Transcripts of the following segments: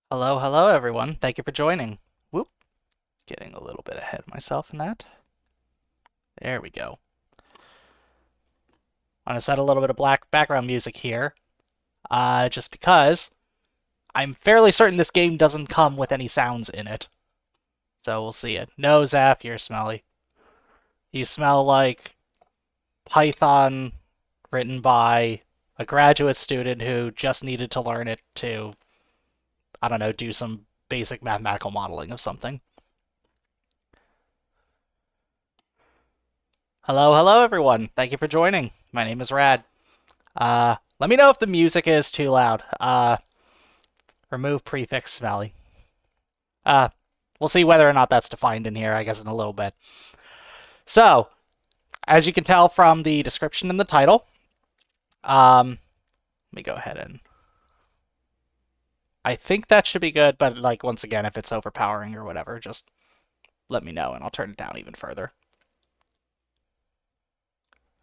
Hello, hello everyone. Thank you for joining. Whoop, getting a little bit ahead of myself in that. There we go. I'm gonna set a little bit of black background music here, just because I'm fairly certain this game doesn't come with any sounds in it. So we'll see it. No, Zap, you're smelly. You smell like Python written by a graduate student who just needed to learn it to, I don't know, do some basic mathematical modeling of something. Hello, hello everyone. Thank you for joining. My name is Rad. Let me know if the music is too loud. Remove prefix smelly. Uh, we'll see whether or not that's defined in here, I guess, in a little bit. So, as you can tell from the description and the title, let me go ahead and... I think that should be good, but, like, once again, if it's overpowering or whatever, just let me know and I'll turn it down even further.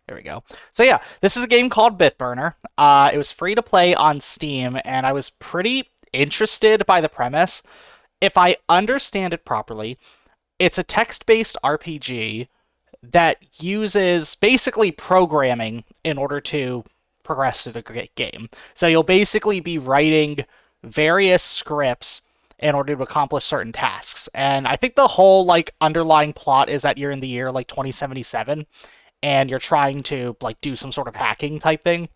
There we go. So yeah, this is a game called Bitburner. It was free to play on Steam, and I was pretty interested by the premise. If I understand it properly, it's a text-based RPG that uses basically programming in order to progress through the game. So you'll basically be writing various scripts in order to accomplish certain tasks. And I think the whole like underlying plot is that you're in the year like 2077 and you're trying to like do some sort of hacking type thing.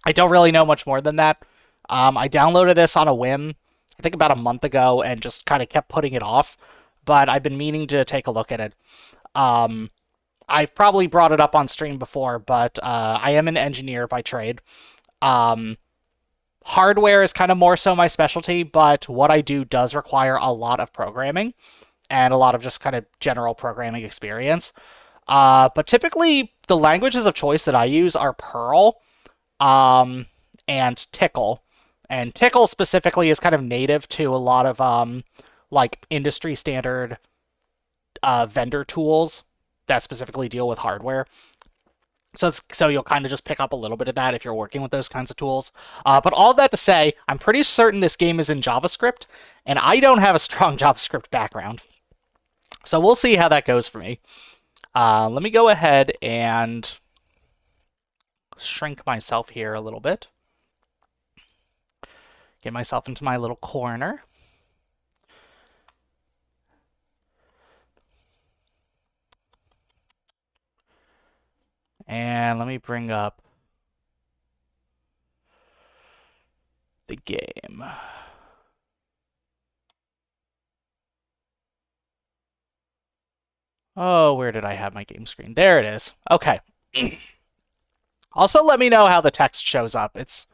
I don't really know much more than that. I downloaded this on a whim, I think about a month ago, and just kind of kept putting it off. But I've been meaning to take a look at it. Um, I've probably brought it up on stream before, but I am an engineer by trade. Um, Hardware is kind of more so my specialty, but what I do does require a lot of programming and a lot of just kind of general programming experience. But typically, the languages of choice that I use are Perl and Tickle. And Tickle specifically is kind of native to a lot of like industry standard vendor tools that specifically deal with hardware. So you'll kind of just pick up a little bit of that if you're working with those kinds of tools. But all that to say, I'm pretty certain this game is in JavaScript, and I don't have a strong JavaScript background. So we'll see how that goes for me. Let me go ahead and shrink myself here a little bit. Get myself into my little corner. And let me bring up the game. Oh, where did I have my game screen? There it is. Okay. Also, let me know how the text shows up. It's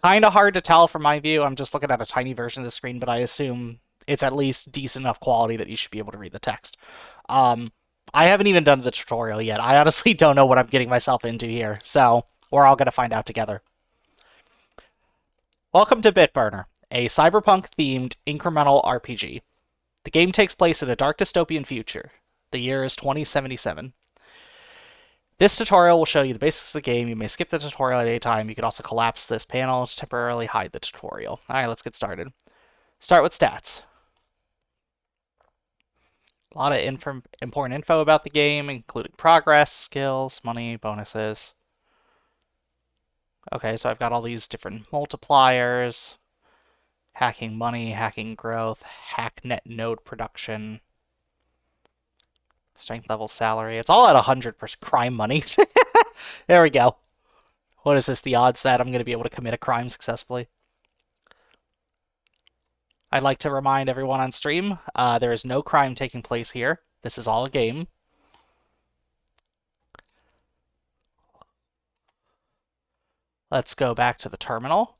kind of hard to tell from my view. I'm just looking at a tiny version of the screen, but I assume it's at least decent enough quality that you should be able to read the text. I haven't even done the tutorial yet. I honestly don't know what I'm getting myself into here, so we're all going to find out together. Welcome to Bitburner, a cyberpunk-themed incremental RPG. The game takes place in a dark dystopian future. The year is 2077. This tutorial will show you the basics of the game. You may skip the tutorial at any time. You can also collapse this panel to temporarily hide the tutorial. Alright, let's get started. Start with stats. A lot of important info about the game, including progress, skills, money, bonuses. Okay, so I've got all these different multipliers. Hacking money, hacking growth, hacknet node production, strength level salary. It's all at 100% crime money. There we go. What is this? The odds that I'm going to be able to commit a crime successfully? I'd like to remind everyone on stream, there is no crime taking place here. This is all a game. Let's go back to the terminal.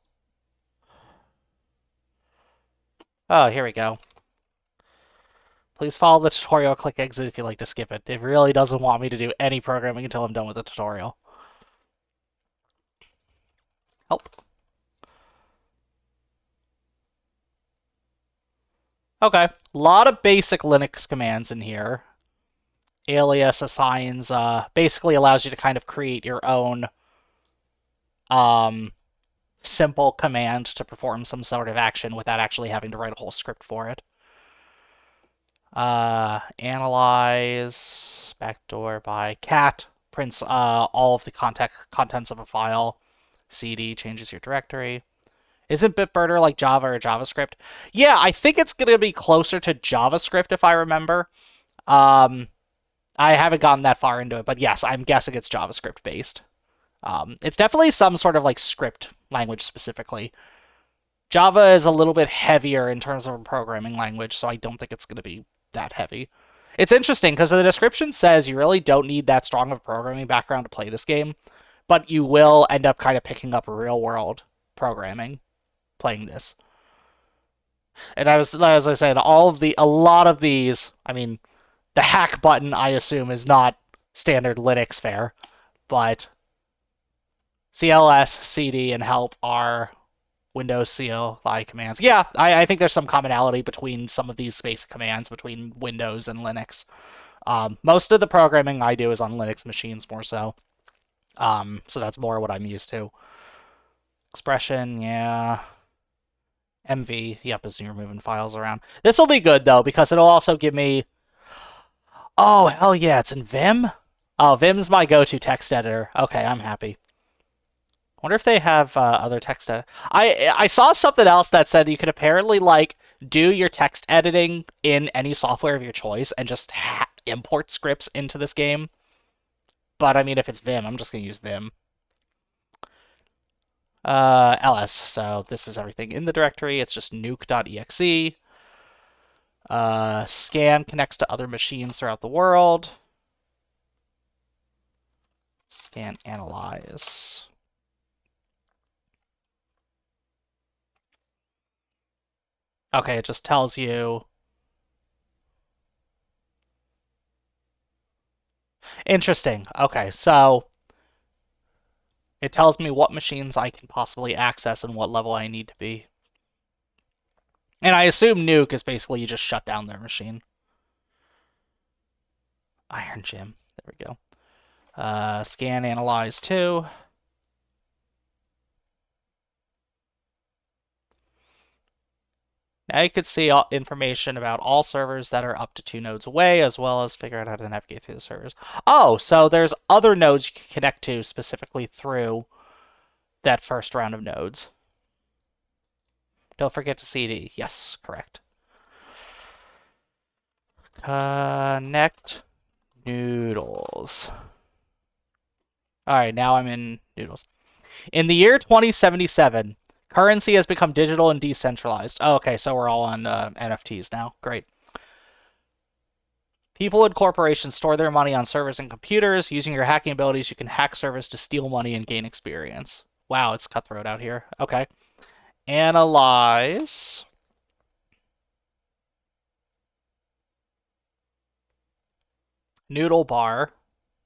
Oh, here we go. Please follow the tutorial, click exit if you'd like to skip it. It really doesn't want me to do any programming until I'm done with the tutorial. Help. Okay, a lot of basic Linux commands in here. Alias assigns, basically allows you to kind of create your own simple command to perform some sort of action without actually having to write a whole script for it. Analyze, backdoor by cat, prints all of the contents of a file. CD changes your directory. Isn't Bitburner like Java or JavaScript? Yeah, I think it's going to be closer to JavaScript if I remember. Um, I haven't gotten that far into it, but yes, I'm guessing it's JavaScript based. It's definitely some sort of like script language specifically. Java is a little bit heavier in terms of a programming language, so I don't think it's going to be that heavy. It's interesting because the description says you really don't need that strong of a programming background to play this game, but you will end up kind of picking up real world programming playing this. And as I said, a lot of these, I mean, the hack button I assume is not standard Linux fare, but CLS, CD, and help are Windows CLI commands. Yeah, I think there's some commonality between some of these basic commands between Windows and Linux. Most of the programming I do is on Linux machines more so. So that's more what I'm used to. Expression, yeah. MV, yep, as you're moving files around. This will be good though because it'll also give me. Oh hell yeah, it's in Vim. Oh, Vim's my go-to text editor. Okay, I'm happy. Wonder if they have other text edit. I saw something else that said you could apparently like do your text editing in any software of your choice and just import scripts into this game. But I mean, if it's Vim, I'm just gonna use Vim. ls. So this is everything in the directory. It's just nuke.exe. Scan connects to other machines throughout the world. Scan analyze. Okay, it just tells you. Interesting. Okay, so it tells me what machines I can possibly access and what level I need to be. And I assume nuke is basically you just shut down their machine. Iron Gym. There we go. Scan analyze too. Now you could see information about all servers that are up to 2 nodes away, as well as figure out how to navigate through the servers. Oh, so there's other nodes you can connect to specifically through that first round of nodes. Don't forget to CD. Yes, correct. Connect noodles. Alright, now I'm in noodles. In the year 2077, currency has become digital and decentralized. Oh, okay, so we're all on NFTs now. Great. People and corporations store their money on servers and computers. Using your hacking abilities, you can hack servers to steal money and gain experience. Wow, it's cutthroat out here. Okay. Analyze. Noodle bar.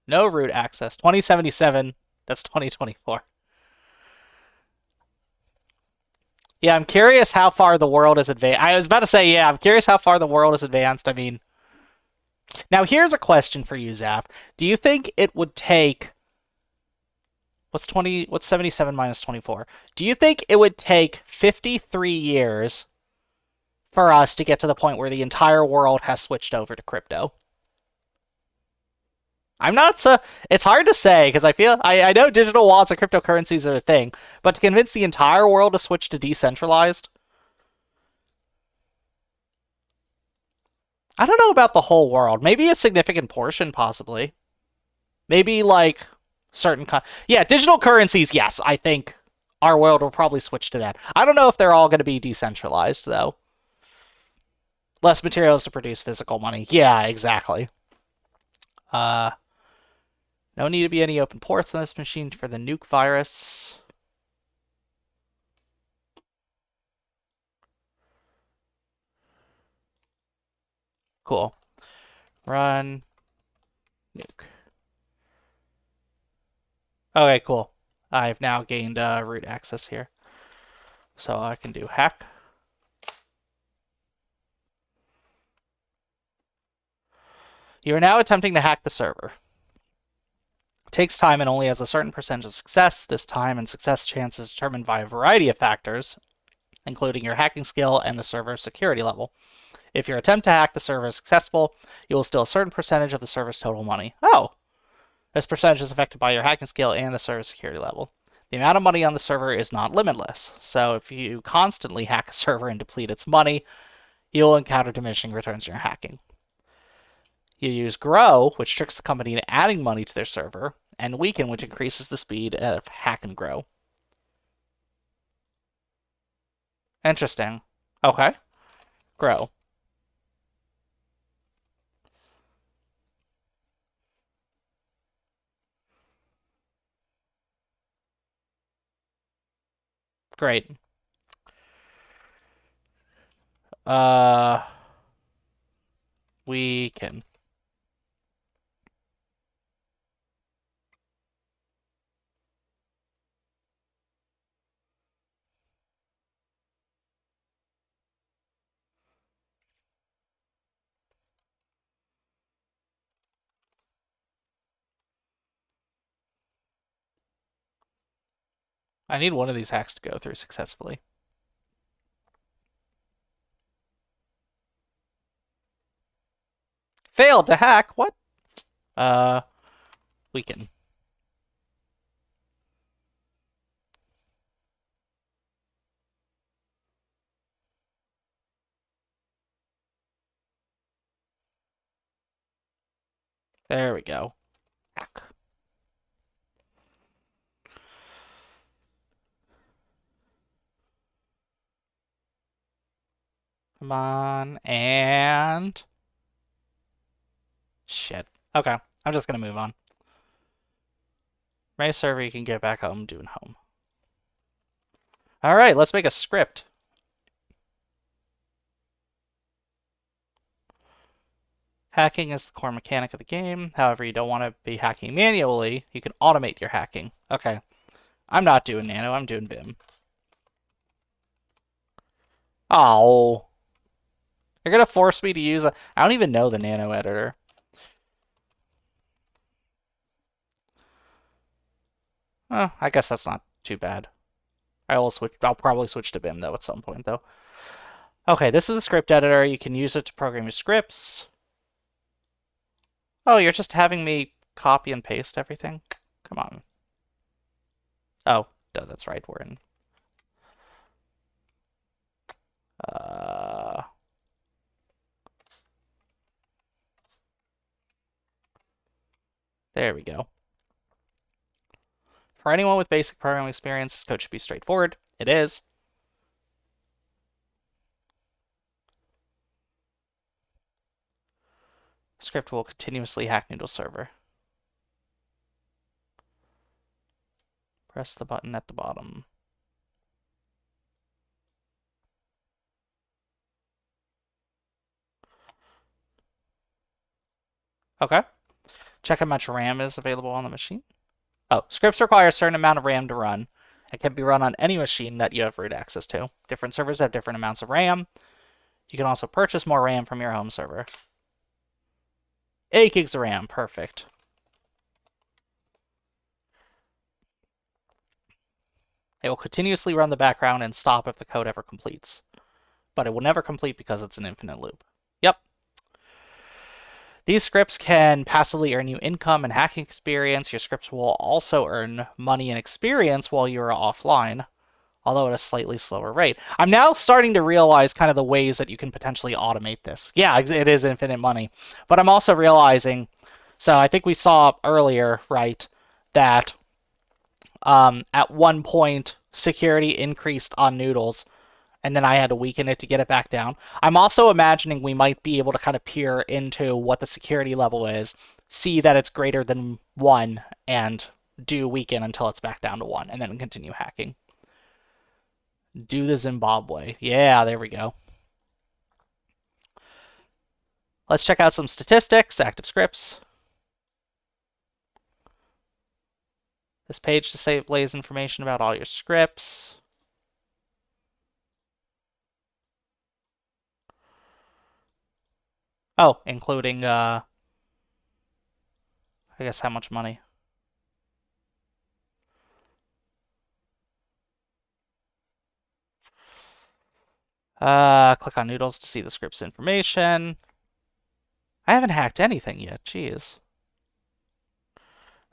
No root access. 2077. That's 2024. Yeah, I'm curious how far the world is advanced. I was about to say, yeah, I'm curious how far the world is advanced. I mean, now here's a question for you, Zap. Do you think it would take what's 77 minus 24? Do you think it would take 53 years for us to get to the point where the entire world has switched over to crypto? I'm not so. It's hard to say because I know digital wallets and cryptocurrencies are a thing, but to convince the entire world to switch to decentralized, I don't know about the whole world. Maybe a significant portion, possibly. Maybe like yeah, digital currencies. Yes, I think our world will probably switch to that. I don't know if they're all going to be decentralized though. Less materials to produce physical money. Yeah, exactly. Uh, no need to be any open ports on this machine for the nuke virus. Cool. Run nuke. Okay, cool. I've now gained root access here. So I can do hack. You are now attempting to hack the server. takes time and only has a certain percentage of success. This time and success chance is determined by a variety of factors, including your hacking skill and the server's security level. If your attempt to hack the server is successful, you will steal a certain percentage of the server's total money. Oh, this percentage is affected by your hacking skill and the server's security level. The amount of money on the server is not limitless, so if you constantly hack a server and deplete its money, you'll encounter diminishing returns in your hacking. You use Grow, which tricks the company into adding money to their server, and Weaken, which increases the speed of hack and grow. Interesting. Okay. Grow. Great. Uh, Weaken. I need one of these hacks to go through successfully. Failed to hack? What? Uh, Weaken. There we go. Hack. Come on, and... Shit. Okay, I'm just gonna move on. My server, you can get back home doing home. Alright, let's make a script. Hacking is the core mechanic of the game. However, you don't want to be hacking manually. You can automate your hacking. Okay. I'm not doing Nano, I'm doing Vim. Oh. You're gonna force me to use a... I don't even know the Nano editor. Oh, I guess that's not too bad. I'll probably switch to Vim though at some point though. Okay, this is the script editor. You can use it to program your scripts. Oh, you're just having me copy and paste everything? Come on. Oh, no, that's right. We're in. Uh, there we go. For anyone with basic programming experience, this code should be straightforward. It is. Script will continuously hack Noodle server. Press the button at the bottom. Okay. Check how much RAM is available on the machine. Oh, scripts require a certain amount of RAM to run. It can be run on any machine that you have root access to. Different servers have different amounts of RAM. You can also purchase more RAM from your home server. 8 gigs of RAM, perfect. It will continuously run the background and stop if the code ever completes. But it will never complete because it's an infinite loop. Yep. These scripts can passively earn you income and hacking experience. Your scripts will also earn money and experience while you're offline, although at a slightly slower rate. I'm now starting to realize kind of the ways that you can potentially automate this. Yeah, it is infinite money. But I'm also realizing, so I think we saw earlier, right, that at one point security increased on Noodles, and then I had to weaken it to get it back down. I'm also imagining we might be able to kind of peer into what the security level is, see that it's greater than 1, and do weaken until it's back down to 1, and then continue hacking. Do the Zimbabwe. Yeah, there we go. Let's check out some statistics, active scripts. This page displays information about all your scripts. Oh, including, I guess how much money. Click on Noodles to see the script's information. I haven't hacked anything yet. Jeez.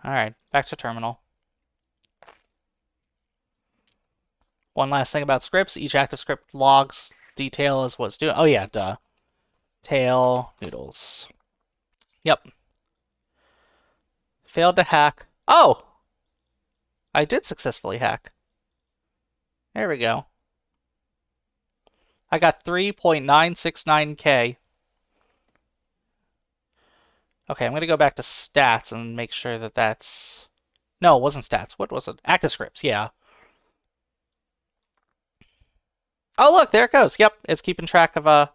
All right, back to terminal. One last thing about scripts. Each active script logs detail is what's doing. Oh, yeah, duh. Tail Noodles. Yep. Failed to hack. Oh! I did successfully hack. There we go. I got 3.969K. Okay, I'm going to go back to stats and make sure that that's... No, it wasn't stats. What was it? Active scripts, yeah. Oh, look, there it goes. Yep, it's keeping track of how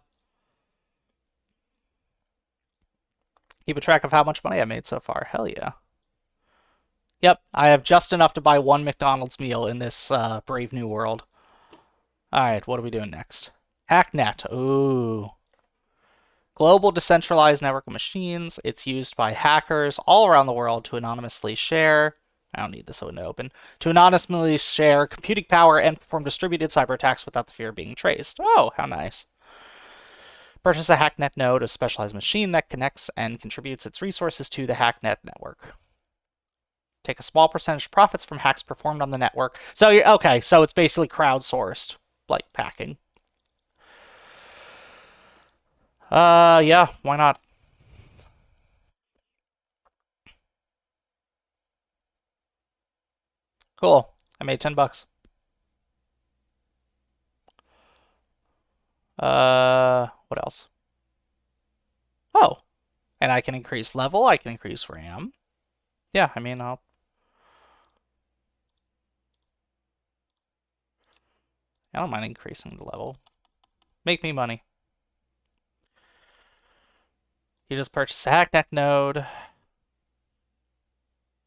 much money I made so far. Hell yeah. Yep, I have just enough to buy one McDonald's meal in this brave new world. All right, what are we doing next? Hacknet. Ooh. Global decentralized network of machines. It's used by hackers all around the world to anonymously share. I don't need this window open. To anonymously share computing power and perform distributed cyber attacks without the fear of being traced. Oh, how nice. Purchase a Hacknet node, a specialized machine that connects and contributes its resources to the Hacknet network. Take a small percentage of profits from hacks performed on the network. So, okay, so it's basically crowdsourced, like hacking. Yeah, why not? Cool. I made 10 bucks. What else? Oh, and I can increase level, I can increase RAM. Yeah, I mean, I don't mind increasing the level. Make me money. You just purchase a Hacknet node.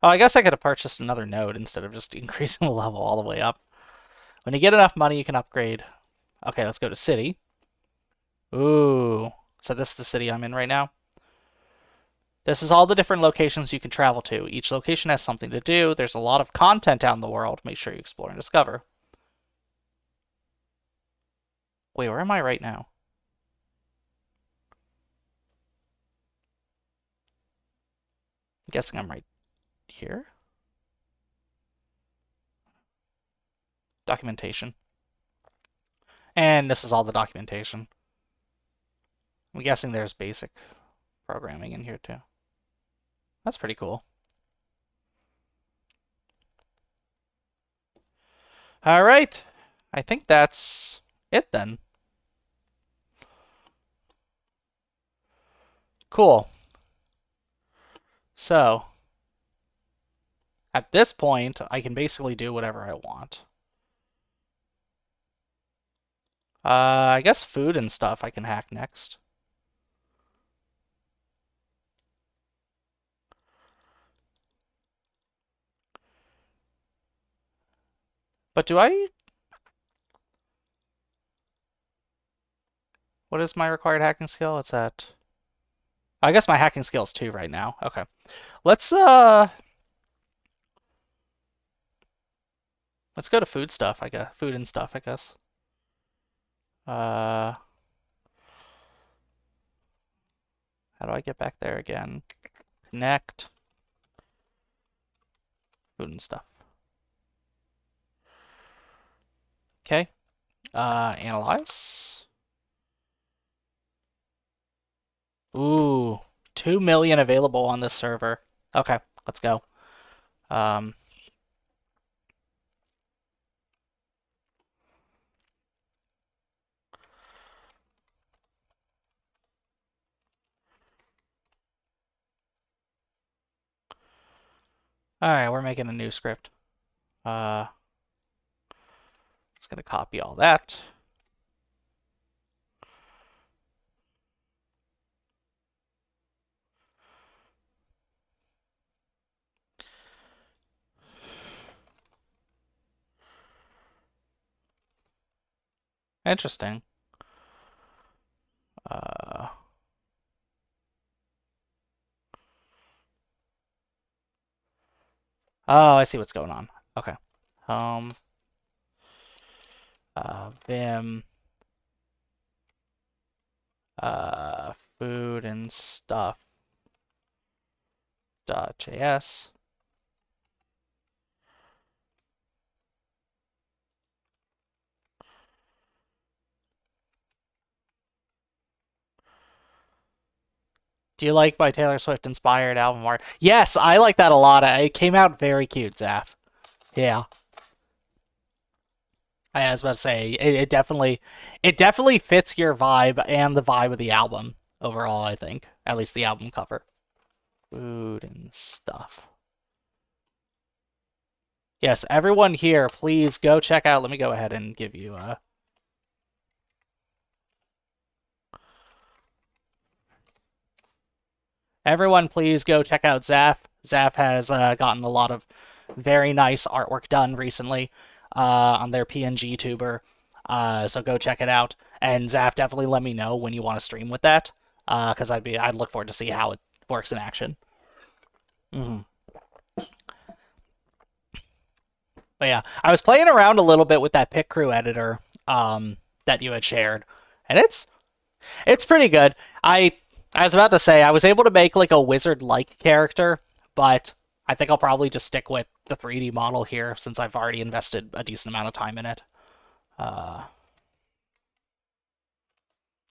Oh, I guess I could have purchased another node instead of just increasing the level all the way up. When you get enough money, you can upgrade. Okay, let's go to city. Ooh. So this is the city I'm in right now. This is all the different locations you can travel to. Each location has something to do. There's a lot of content out in the world. Make sure you explore and discover. Wait, where am I right now? I'm guessing I'm right here. Documentation. And this is all the documentation. I'm guessing there's basic programming in here too. That's pretty cool. All right. I think that's it then. Cool. So, at this point, I can basically do whatever I want. I guess food and stuff I can hack next. But do I... What is my required hacking skill? It's at... I guess my hacking skill is 2 right now. Okay. Let's go to food stuff, I guess. Food and stuff, I guess. How do I get back there again? Connect. Food and stuff. Okay. Analyze. Ooh, 2 million available on this server. Okay, let's go. All right, we're making a new script. It's gonna copy all that. Interesting. Oh, I see what's going on. Okay. Vim Food and stuff .js. Do you like my Taylor Swift inspired album art? Yes, I like that a lot. It came out very cute, Zaf. Yeah. I was about to say it definitely fits your vibe and the vibe of the album overall, I think. At least the album cover. Food and stuff. Yes, everyone here, please go check out. Let me go ahead and give you everyone, please go check out Zaf. Zaf has gotten a lot of very nice artwork done recently on their PNG tuber. So go check it out. And Zaf, definitely let me know when you want to stream with that, because I'd look forward to see how it works in action. Mm-hmm. But yeah, I was playing around a little bit with that Pit Crew editor that you had shared, and it's pretty good. I was about to say I was able to make like a wizard-like character, but I think I'll probably just stick with the 3D model here since I've already invested a decent amount of time in it. Uh,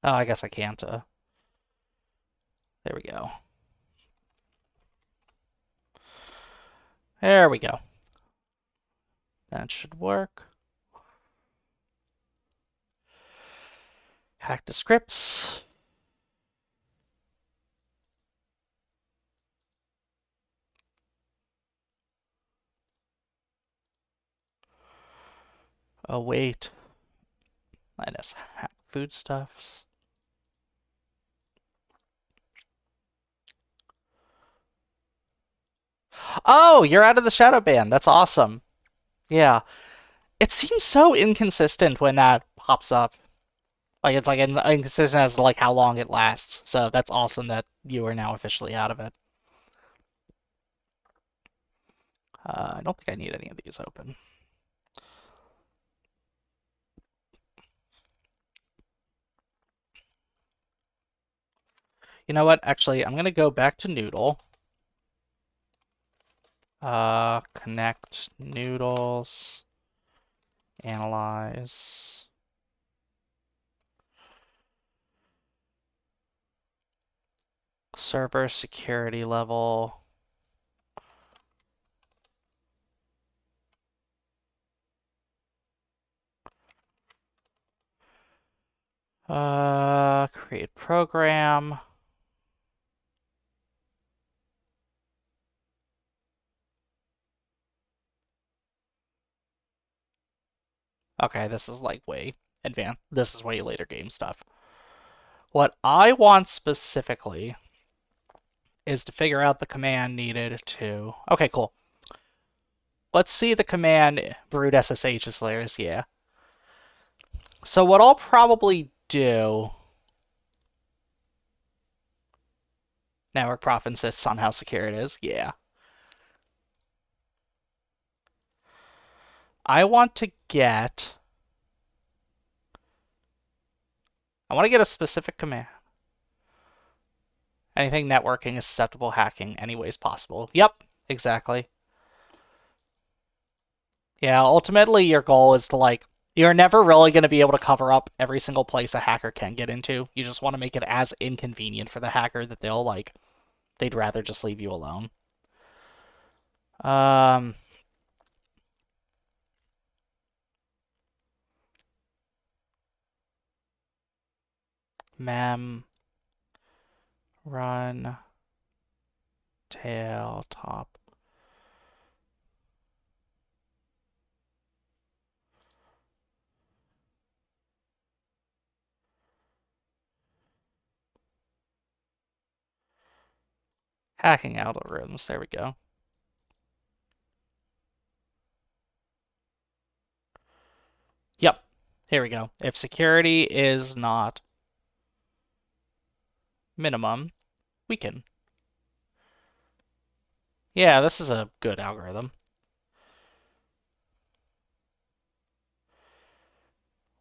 oh, I guess I can't. There we go. There we go. That should work. Hack the scripts. Oh wait, minus hack foodstuffs. Oh, you're out of the shadow band. That's awesome. Yeah, it seems so inconsistent when that pops up. Like it's like inconsistent as to like how long it lasts. So that's awesome that you are now officially out of it. I don't think I need any of these open. You know what? Actually, I'm gonna go back to Noodle. Connect noodles. Analyze. Server security level. Create program. Okay, this is like way advanced. This is way later game stuff. What I want specifically is to figure out the command needed to. Okay, cool. Let's see the command brood SSH is layers. Yeah. So what I'll probably do. Network prof insists on how secure it is. Yeah. I want to get. I want to get a specific command. Anything networking is susceptible hacking any ways possible. Yep, exactly. Yeah, ultimately your goal is to like you're never really going to be able to cover up every single place a hacker can get into. You just want to make it as inconvenient for the hacker that they'd rather just leave you alone. Um mem run tail top. Hacking algorithms. There we go. Yep. Here we go. If security is not minimum, we can. Yeah, this is a good algorithm.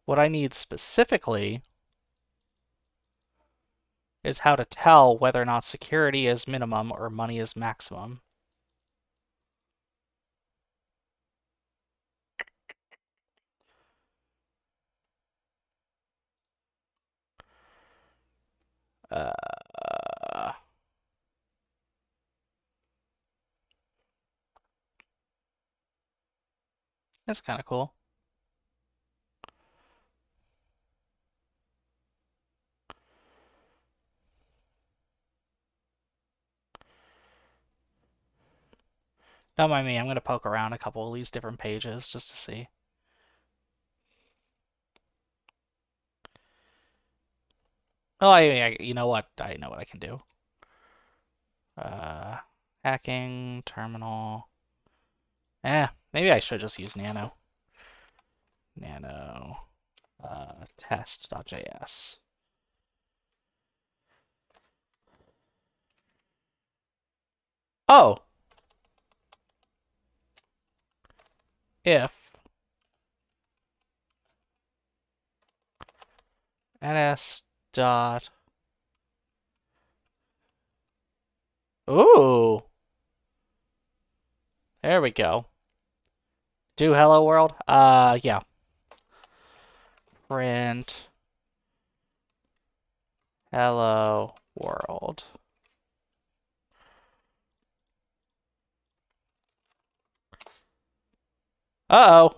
What I need specifically is how to tell whether or not security is minimum or money is maximum. Uh, that's kind of cool. Don't mind me, I'm going to poke around a couple of these different pages just to see. Oh, you know what? I know what I can do. Uh, hacking, terminal. Maybe I should just use nano. Nano, test.js. Oh, if ns dot. Ooh, there we go. Do hello world. Yeah. Print hello world. Uh-oh.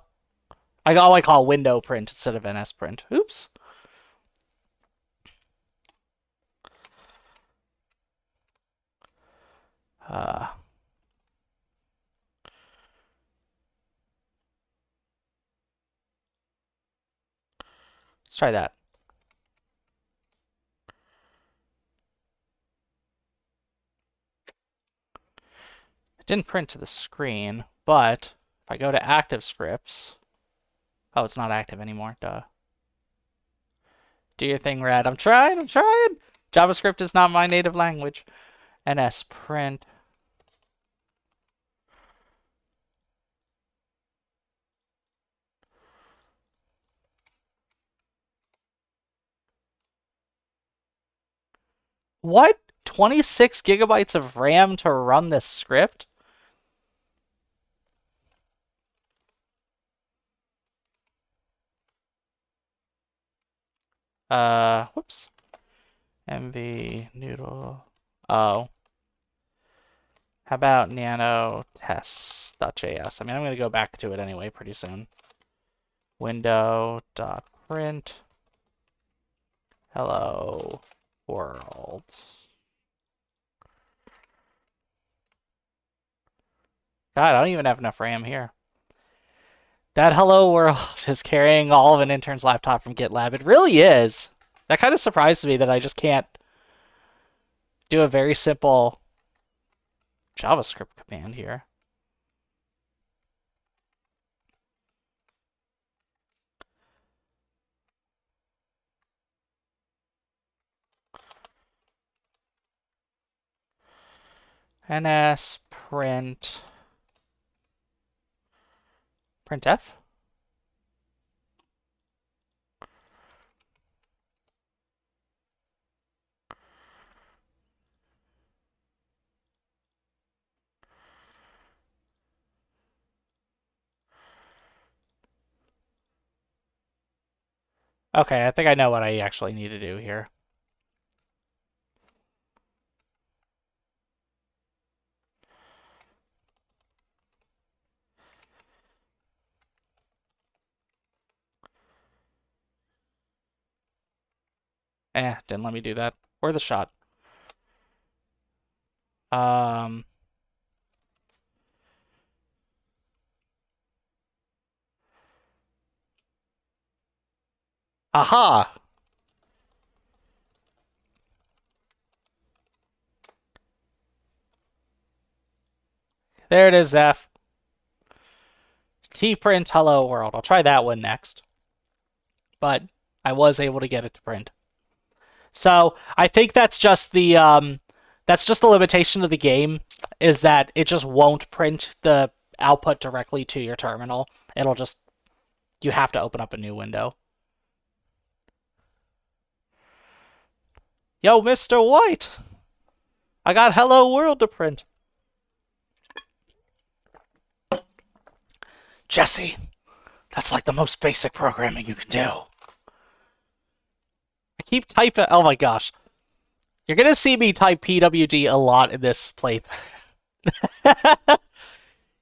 I call window print instead of ns print. Oops. Uh, let's try that. It didn't print to the screen, but if I go to active scripts, oh, it's not active anymore. Duh. Do your thing, Red. I'm trying. JavaScript is not my native language. ns print. What? 26 gigabytes of RAM to run this script? Whoops. MV noodle. Oh. How about nano test.js? I mean, I'm going to go back to it anyway pretty soon. Window.print hello world. God, I don't even have enough RAM here. That hello world is carrying all of an intern's laptop from GitLab. It really is. That kind of surprised me that I just can't do a very simple JavaScript command here. ns printf. Okay, I think I know what I actually need to do here. Didn't let me do that. Or the shot. Um, aha! There it is, Zeph. Tprint hello world. I'll try that one next. But I was able to get it to print. So I think that's just the limitation of the game, is that it just won't print the output directly to your terminal. It'll just, you have to open up a new window. Yo, Mr. White! I got Hello World to print. Jesse, that's like the most basic programming you can do. I keep typing. Oh my gosh. You're gonna see me type PWD a lot in this playthrough.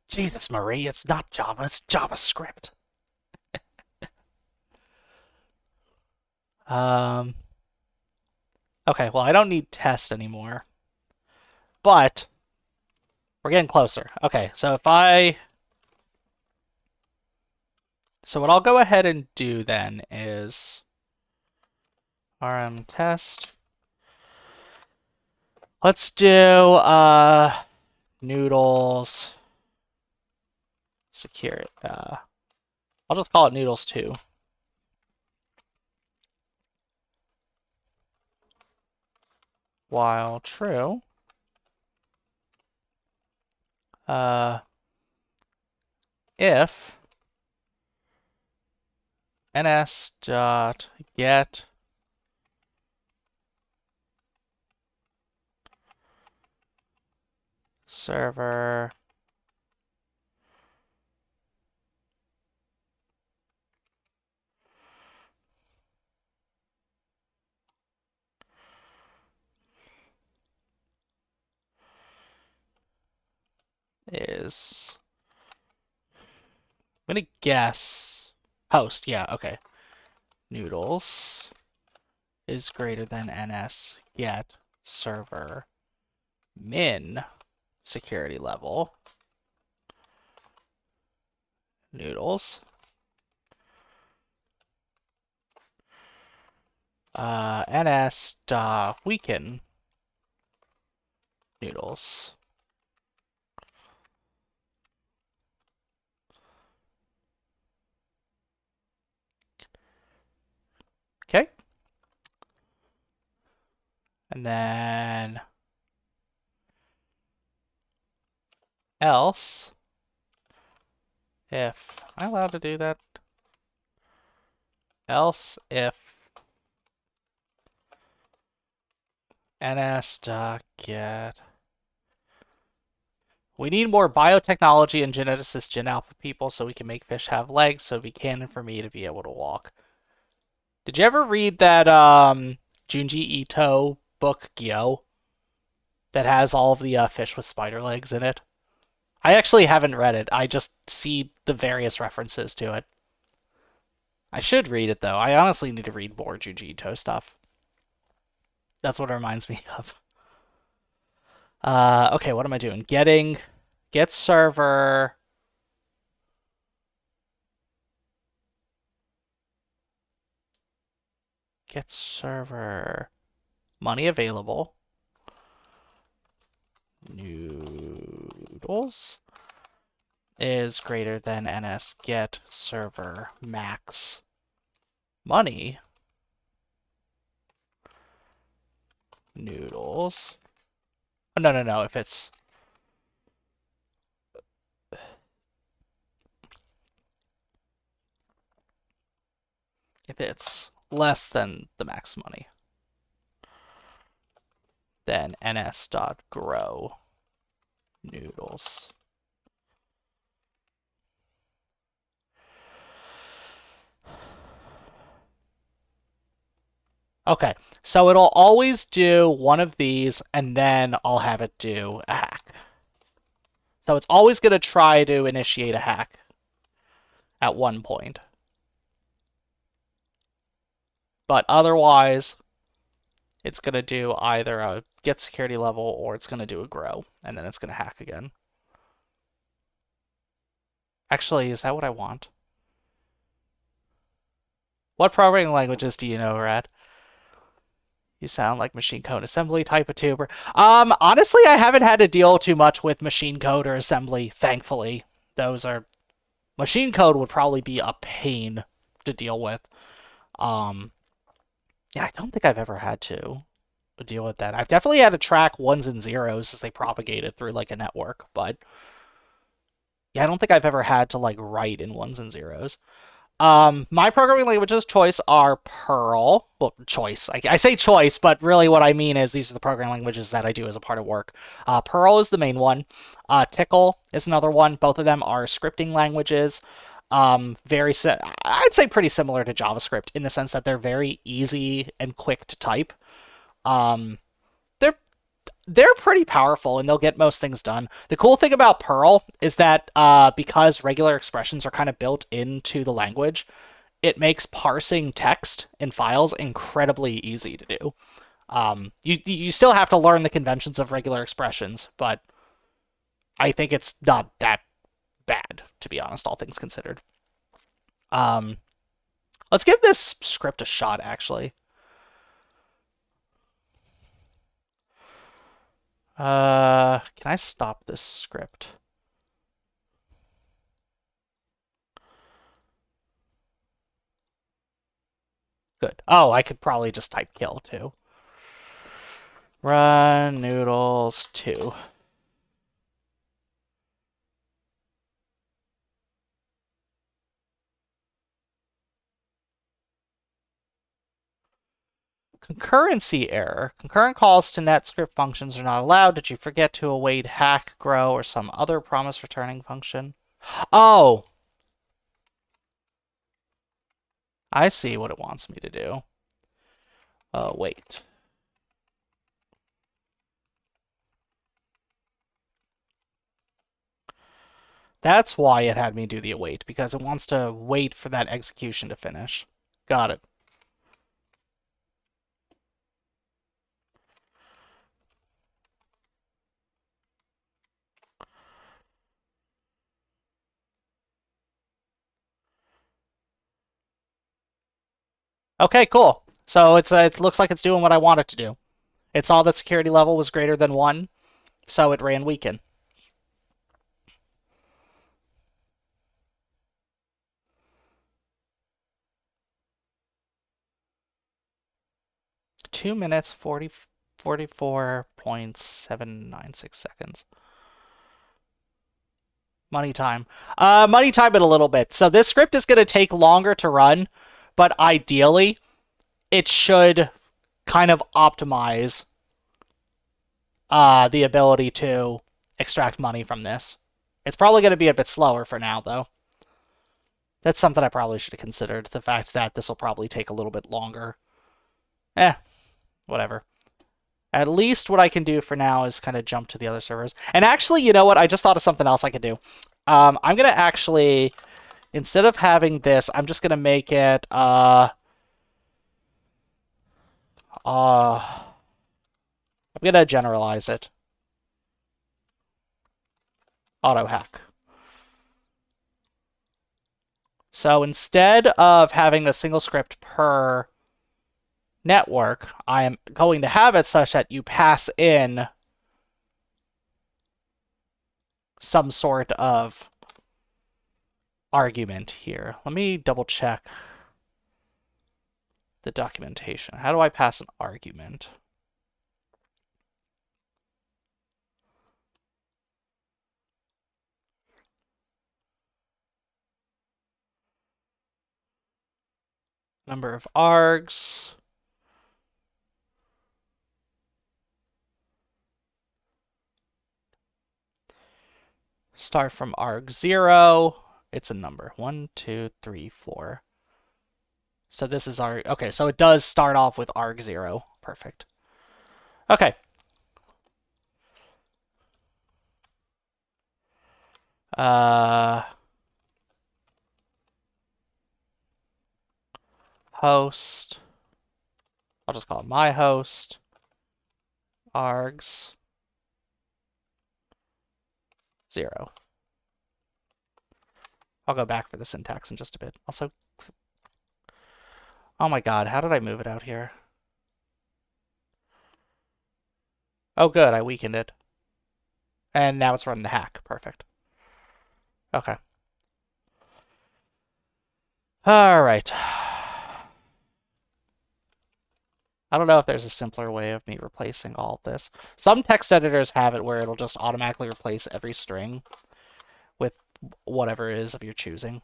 Jesus, Marie, it's not Java, it's JavaScript. Okay, well, I don't need test anymore. But we're getting closer. Okay, so if I... So what I'll go ahead and do then is rm test. Let's do noodles secure. I'll just call it noodles 2. While true, if ns.get server is, I'm gonna guess host. Yeah, okay. Noodles is greater than ns get server min security level noodles ns weaken noodles. Okay. And then else if, am I allowed to do that? Else if ns.get. We need more biotechnology and geneticist gen alpha people so we can make fish have legs, so it'd be canon for me to be able to walk. Did you ever read that Junji Ito book, Gyo? That has all of the fish with spider legs in it? I actually haven't read it. I just see the various references to it. I should read it, though. I honestly need to read more Junji Ito stuff. That's what it reminds me of. Okay, what am I doing? Get server. Get server money available. Noodles is greater than ns get server max money noodles. Oh, no. If it's less than the max money, then ns.grow noodles. Okay, so it'll always do one of these, and then I'll have it do a hack. So it's always going to try to initiate a hack at one point. But otherwise, it's going to do either a get security level or it's going to do a grow, and then it's going to hack again. Actually, is that what I want? What programming languages do you know, Rad? You sound like machine code assembly type of tuber. Honestly, I haven't had to deal too much with machine code or assembly, thankfully. Those are... Machine code would probably be a pain to deal with. Yeah, I don't think I've ever had to deal with that. I've definitely had to track ones and zeros as they propagated through, like, a network, but... Yeah, I don't think I've ever had to, like, write in ones and zeros. My programming languages choice are Perl. Well, choice. I say choice, but really what I mean is these are the programming languages that I do as a part of work. Perl is the main one. Tickle is another one. Both of them are scripting languages. I'd say pretty similar to JavaScript in the sense that they're very easy and quick to type. Um, they're they're pretty powerful and they'll get most things done. The cool thing about Perl is that because regular expressions are kind of built into the language, it makes parsing text in files incredibly easy to do. You still have to learn the conventions of regular expressions, but I think it's not that bad, to be honest, all things considered. Um, let's give this script a shot, actually. Can I stop this script? Good. Oh, I could probably just type kill, too. Run noodles 2. Concurrency error. Concurrent calls to NetScript functions are not allowed. Did you forget to await hack, grow, or some other promise returning function? Oh, I see what it wants me to do. Wait. That's why it had me do the await, because it wants to wait for that execution to finish. Got it. Okay, cool. So it looks like it's doing what I want it to do. It saw that security level was greater than 1, so it ran weaken. Two minutes, 44.796 seconds. Money time. Money time it a little bit. So this script is going to take longer to run, but ideally, it should kind of optimize the ability to extract money from this. It's probably going to be a bit slower for now, though. That's something I probably should have considered. The fact that this will probably take a little bit longer. Whatever. At least what I can do for now is kind of jump to the other servers. And actually, you know what? I just thought of something else I could do. I'm going to actually, instead of having this, I'm just going to make it, I'm going to generalize it. Auto hack. So instead of having a single script per network, I am going to have it such that you pass in some sort of argument here. Let me double check the documentation. How do I pass an argument? Number of args. Start from arg0. It's a number. 1, 2, 3, 4. So this is our... Okay, so it does start off with arg0. Perfect. Okay. Host. I'll just call it my host. Args 0. I'll go back for the syntax in just a bit. Also, oh my god, how did I move it out here? Oh good, I weakened it. And now it's running the hack. Perfect. Okay. Alright. I don't know if there's a simpler way of me replacing all of this. Some text editors have it where it'll just automatically replace every string with whatever it is of your choosing.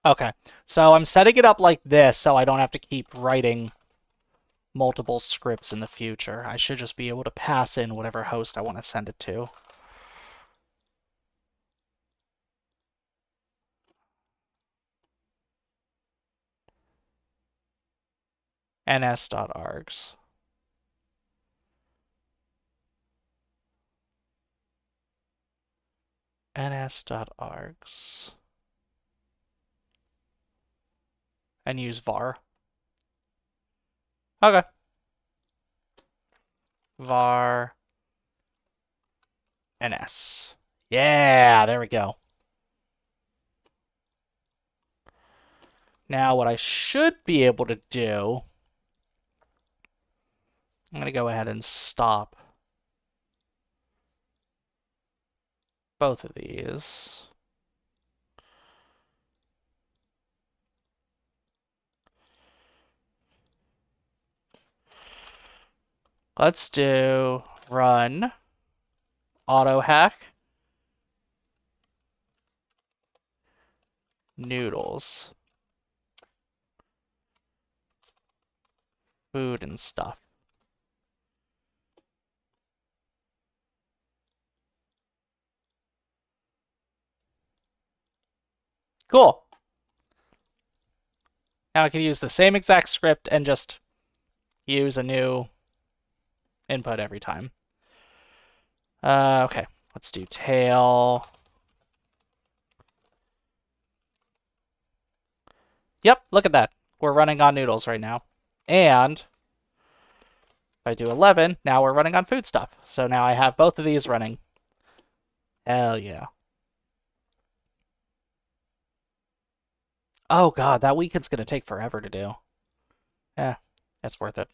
Okay, so I'm setting it up like this so I don't have to keep writing multiple scripts in the future. I should just be able to pass in whatever host I want to send it to. ns.args. ns.args. And use var. Okay. Var ns. Yeah, there we go. Now what I should be able to do, I'm going to go ahead and stop both of these. Let's do run auto hack noodles food and stuff. Cool. Now I can use the same exact script and just use a new input every time. Okay, let's do tail. Yep, look at that. We're running on noodles right now. And if I do 11, now we're running on food stuff. So now I have both of these running. Hell yeah. Oh god, that weekend's gonna take forever to do. Yeah, it's worth it.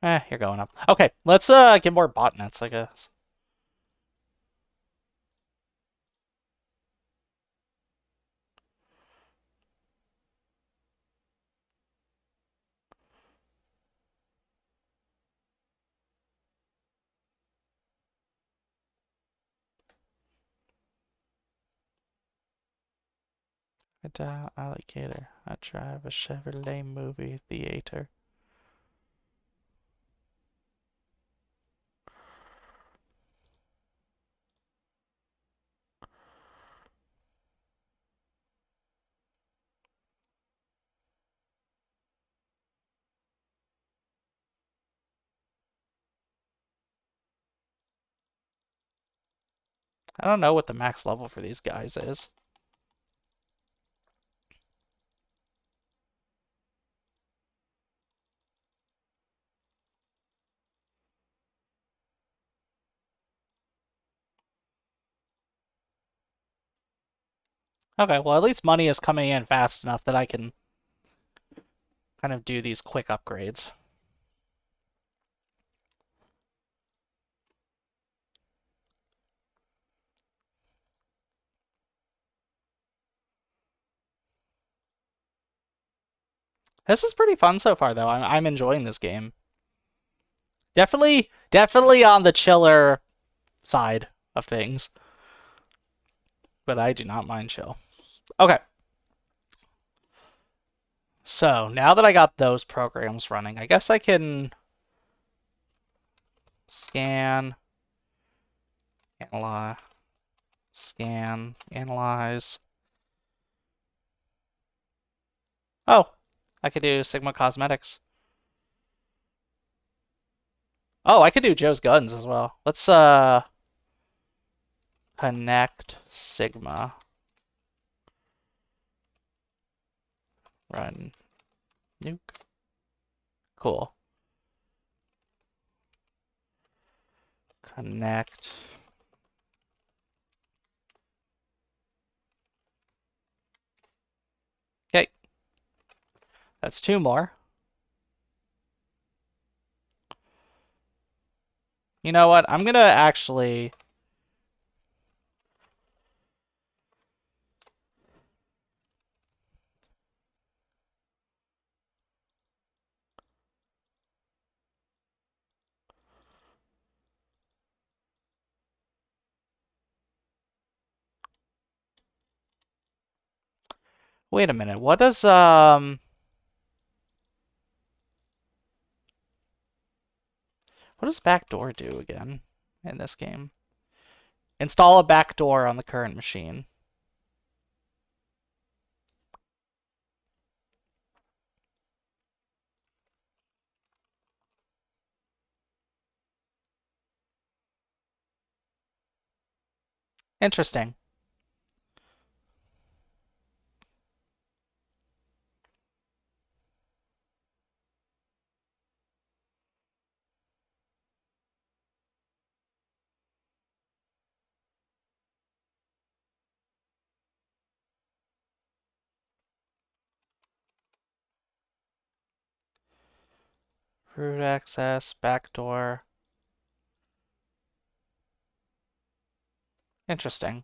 You're going up. Okay, let's get more botnets, I guess. Alligator. I drive a Chevrolet movie theater. I don't know what the max level for these guys is. Okay, well, at least money is coming in fast enough that I can kind of do these quick upgrades. This is pretty fun so far, though. I'm enjoying this game. Definitely on the chiller side of things, but I do not mind chill. Okay. So now that I got those programs running, I guess I can scan, analyze, scan, analyze. Oh, I could do Sigma Cosmetics. Oh, I could do Joe's Guns as well. Let's connect Sigma. Run nuke. Cool. Connect. Okay. That's two more. You know what? I'm gonna actually... Wait a minute. What does backdoor do again in this game? Install a backdoor on the current machine. Interesting. Root access, backdoor. Interesting.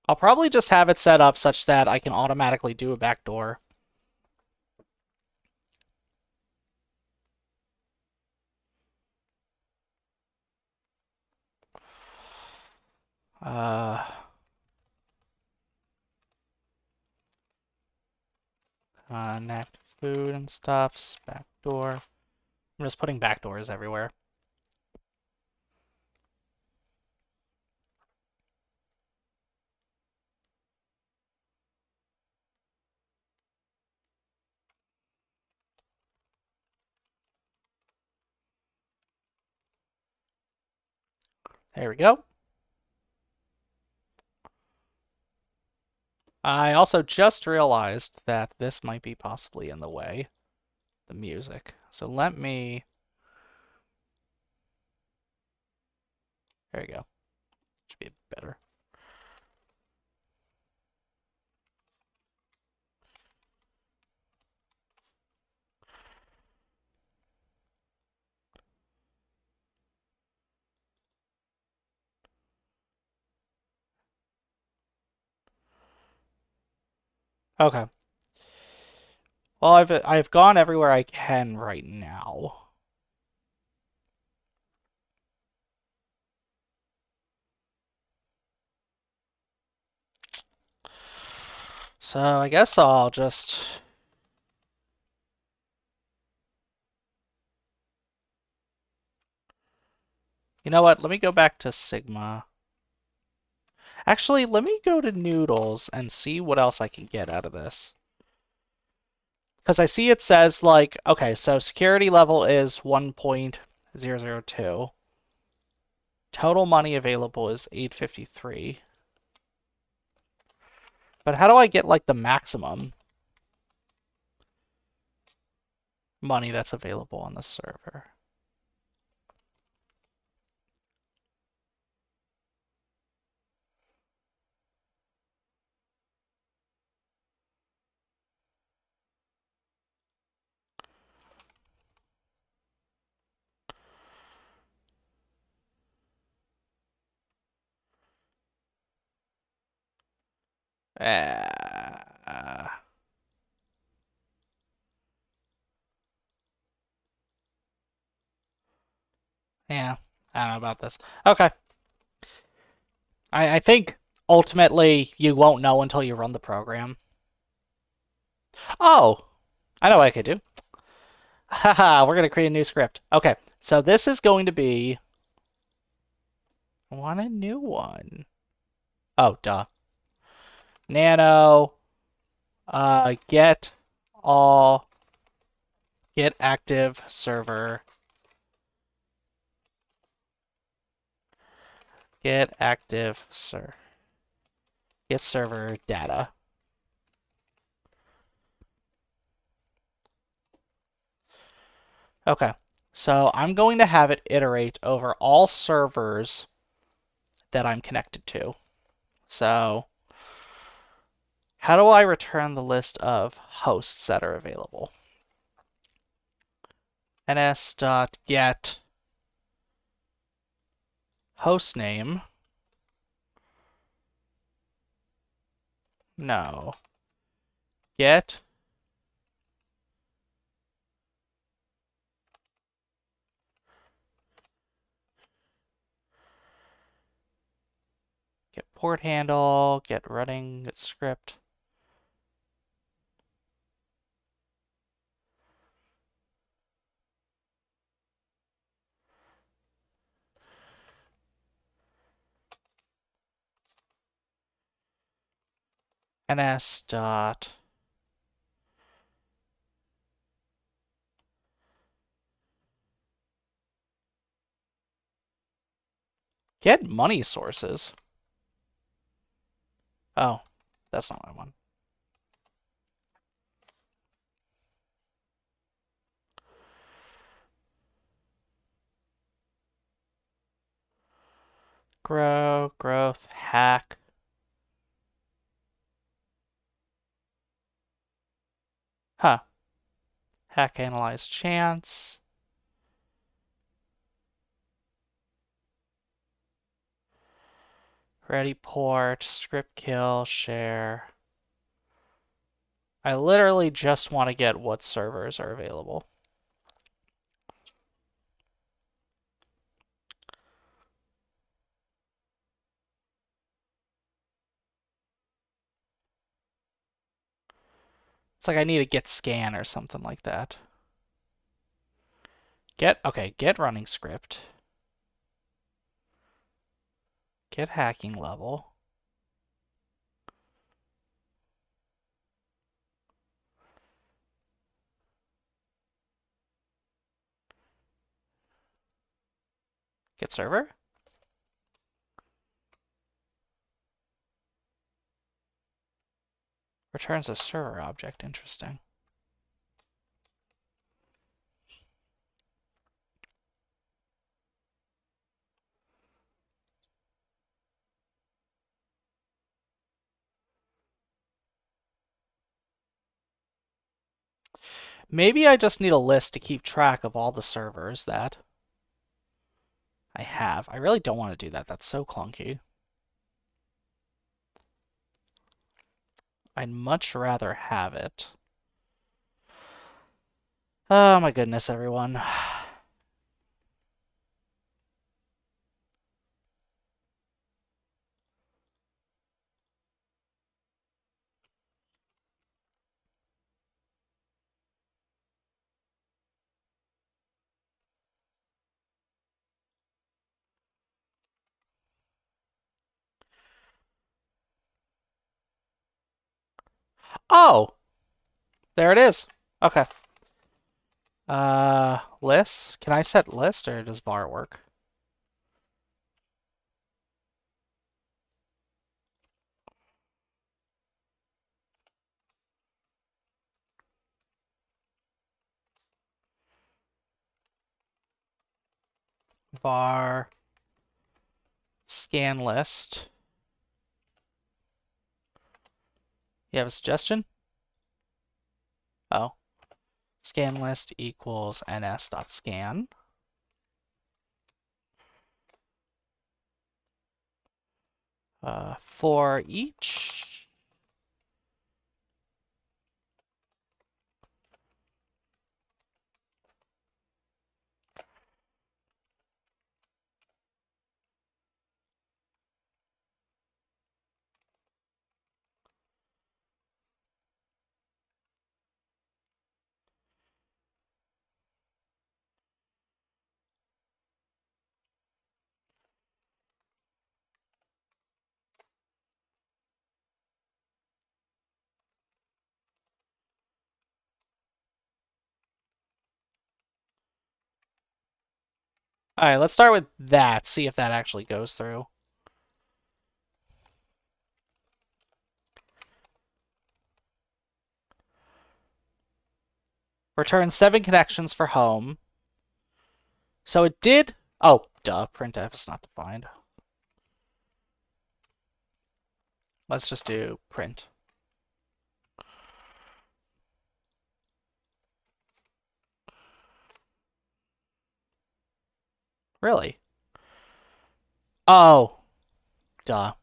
I'll probably just have it set up such that I can automatically do a backdoor. Connect food and stuffs, backdoor. I'm just putting backdoors everywhere. There we go. I also just realized that this might be possibly in the way, the music. So let me... There you go. Should be better. Okay. Well, I've gone everywhere I can right now. So I guess I'll just... You know what? Let me go back to Sigma. Actually, let me go to Noodles and see what else I can get out of this. Because I see it says, like, okay, so security level is 1.002. Total money available is 853. But how do I get, like, the maximum money that's available on the server? Uh, yeah, I don't know about this. Okay. I think ultimately you won't know until you run the program. Oh, I know what I could do. Haha, we're going to create a new script. Okay, so this is going to be... I want a new one. Oh, duh. Nano, get all, get active server, get active get server data. Okay, so I'm going to have it iterate over all servers that I'm connected to. So how do I return the list of hosts that are available? ns.get hostname. No. Get port handle, get running, get script. ns dot get money sources. Oh, that's not what I want. Grow, growth, hack. Huh. Hack, analyze, chance. Ready port, script kill, share. I literally just want to get what servers are available. It's like I need a get scan or something like that. Okay, get running script. Get hacking level. Get server. Returns a server object. Interesting. Maybe I just need a list to keep track of all the servers that I have. I really don't want to do that. That's so clunky. I'd much rather have it. Oh my goodness, everyone. Oh, there it is. Okay. List? Can I set list or does var work? Var scan list. You have a suggestion? Oh. Scan list equals ns.scan. For each. All right, let's start with that, see if that actually goes through. Return 7 connections for home. So it did. Oh, duh. Printf is not defined. Let's just do print. Really? Oh, duh.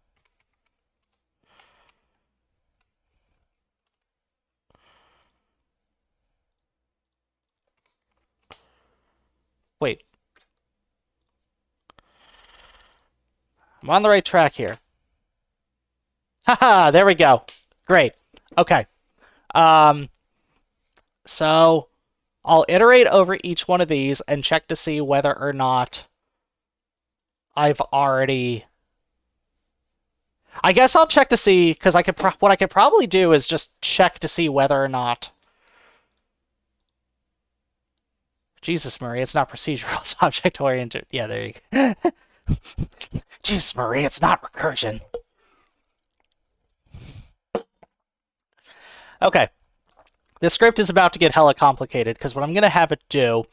Wait. I'm on the right track here. Haha, there we go. Great. Okay. Um, so I'll iterate over each one of these and check to see whether or not I've already. I guess I'll check to see because what I could probably do is just check to see whether or not. Jesus, Marie, it's not procedural, it's object oriented. Yeah, there you go. Jesus, Marie, it's not recursion. Okay, this script is about to get hella complicated because what I'm going to have it do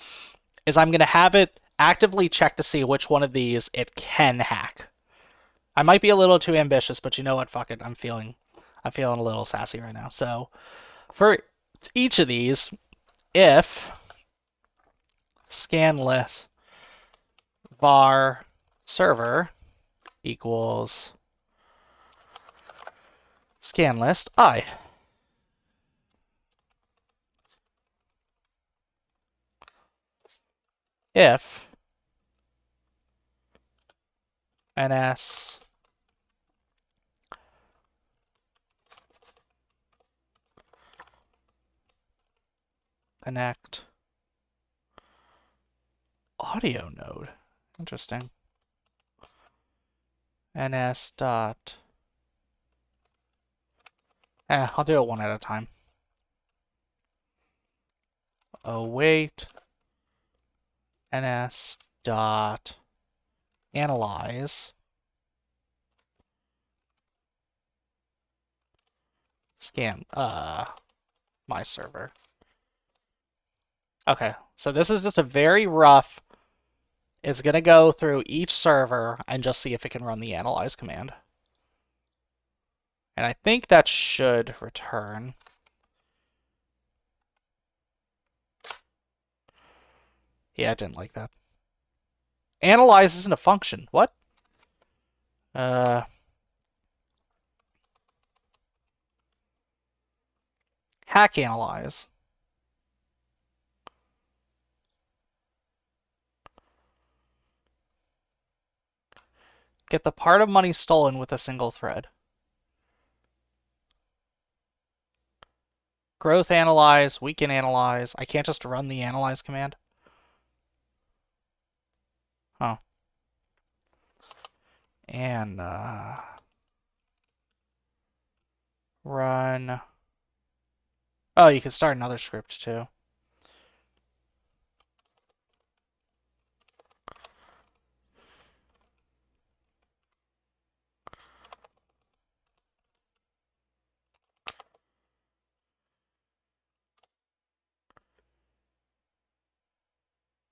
is I'm going to have it actively check to see which one of these it can hack. I might be a little too ambitious, but you know what? Fuck it. I'm feeling a little sassy right now. So for each of these, if scan list var server equals scan list I. If ns connect audio node. Interesting. Ns dot. I'll do it one at a time. Await ns dot analyze scan my server. Okay, so this is just a very rough. It's gonna go through each server and just see if it can run the analyze command. And I think that should return. Yeah, it didn't like that. Analyze isn't a function. What? Hack analyze. Get the part of money stolen with a single thread. Growth analyze, weaken analyze. I can't just run the analyze command. Oh. And run. Oh, you can start another script too.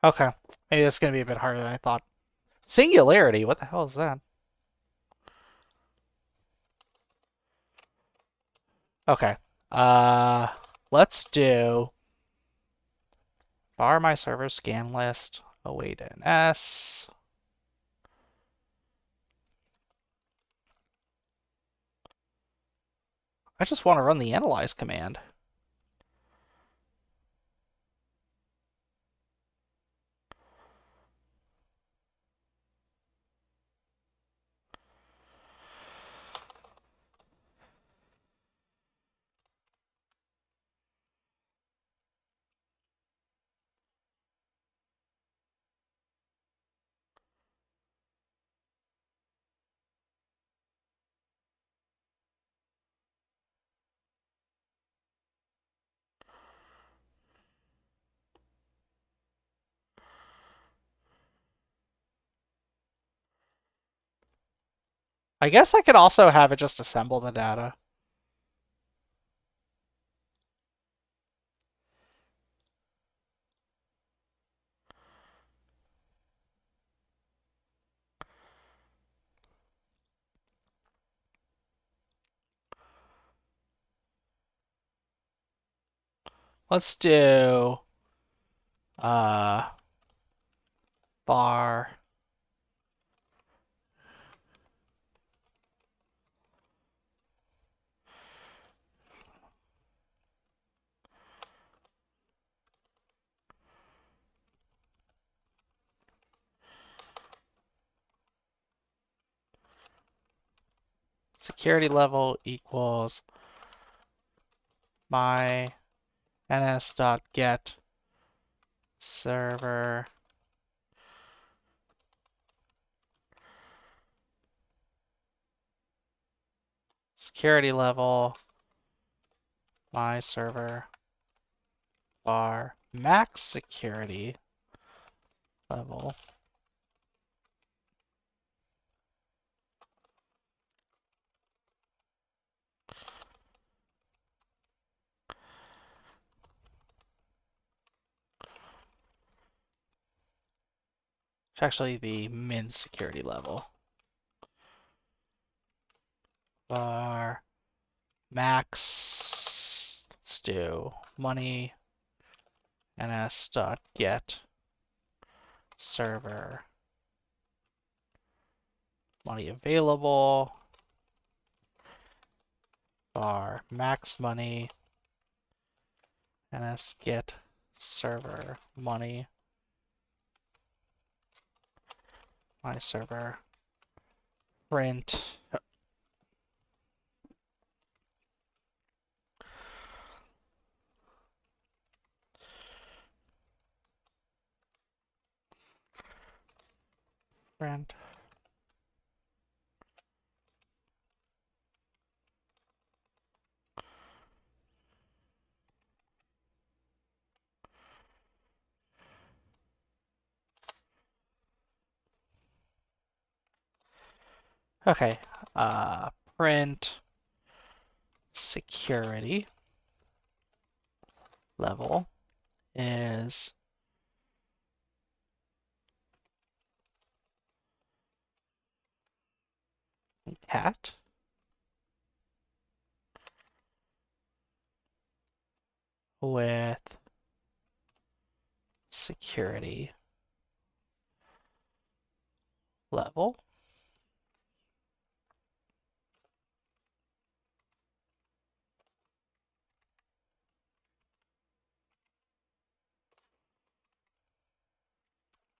Okay. Maybe this is going to be a bit harder than I thought. Singularity? What the hell is that? Okay. Uh, let's do var my server scan list await ns. I just want to run the analyze command. I guess I could also have it just assemble the data. Let's do uh var security level equals my ns.get server security level my server var max security level. It's actually the min security level. Var max, let's do money ns.get server money available var max money ns.get server money my server print print. Okay, print security level is cat with security level.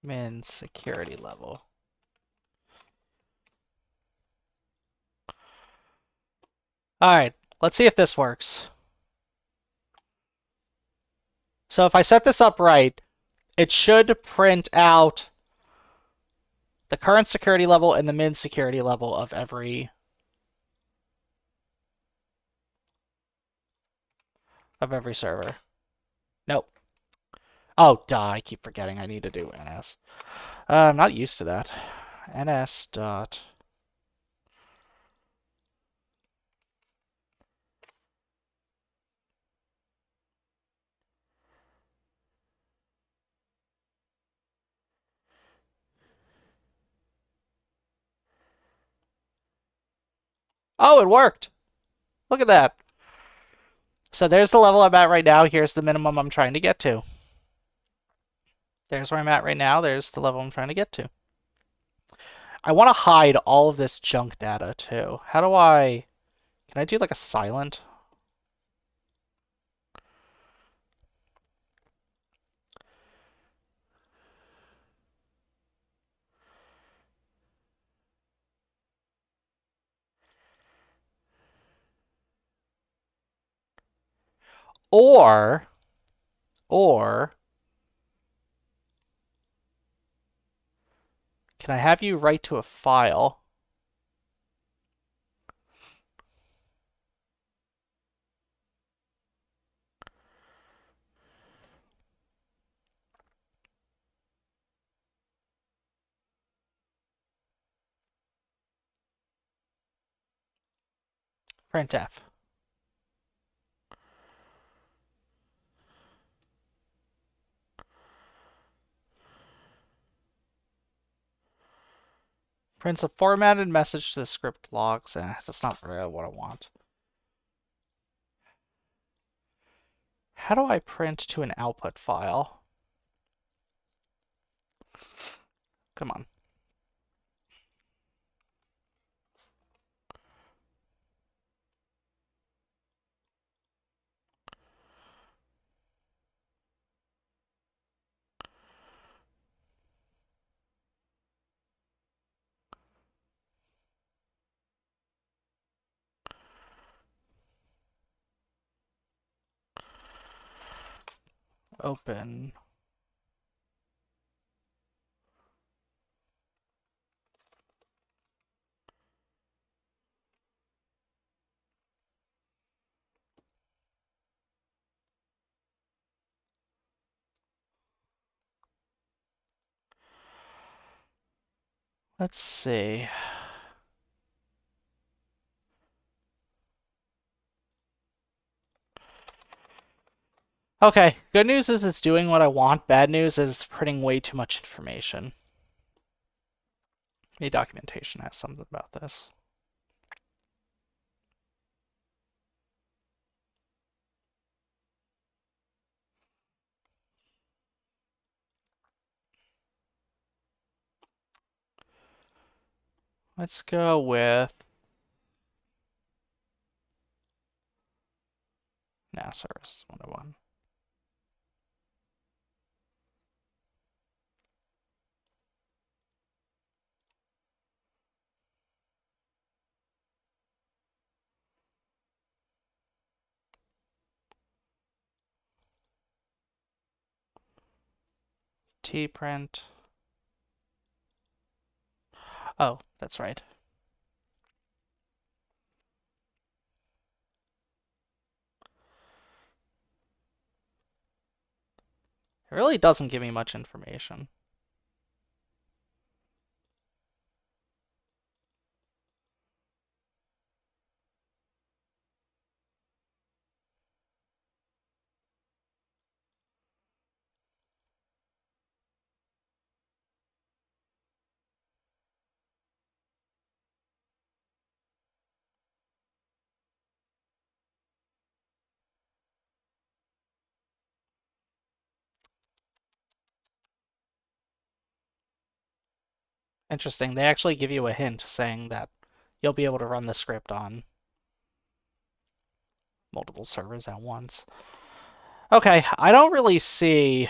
Min security level. All right, let's see if this works. So if I set this up right, it should print out the current security level and the min security level of every server. Nope. Oh, duh, I keep forgetting I need to do ns. I'm not used to that. ns dot. Oh, it worked. Look at that. So there's the level I'm at right now. Here's the minimum I'm trying to get to. There's where I'm at right now. There's the level I'm trying to get to. I want to hide all of this junk data too. How do I... Can I do like a silent? Or can I have you write to a file? Printf. Prints a formatted message to the script logs. That's not really what I want. How do I print to an output file? Come on. Open. Let's see. Okay, good news is it's doing what I want. Bad news is it's printing way too much information. Maybe documentation has something about this. Let's go with now service 101. T print. Oh, that's right. It really doesn't give me much information. Interesting. They actually give you a hint saying that you'll be able to run the script on multiple servers at once. Okay, I don't really see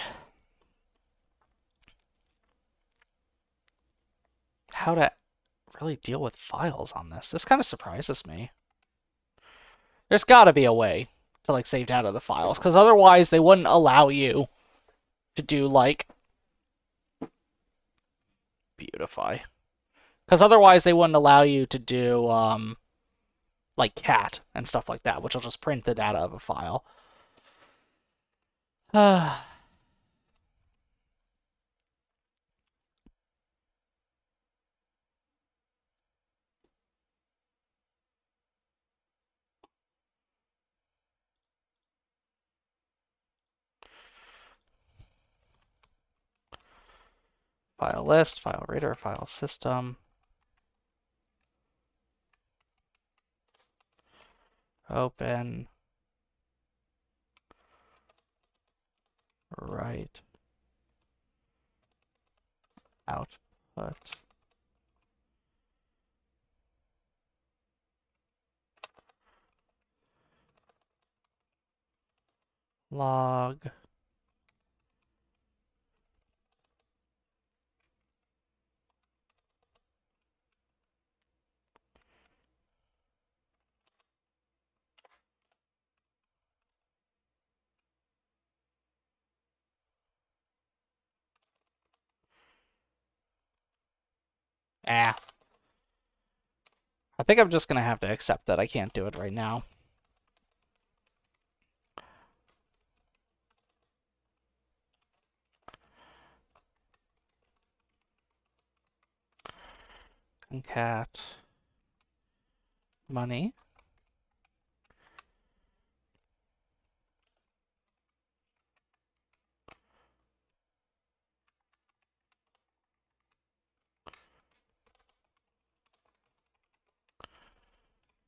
how to really deal with files on this. This kind of surprises me. There's got to be a way to like save data the files, because otherwise they wouldn't allow you to do like beautify. Because otherwise they wouldn't allow you to do like cat and stuff like that, which will just print the data of a file. File list, file reader, file system. Open. Write. Output. Log. Ah. I think I'm just going to have to accept that I can't do it right now. Concat. Money.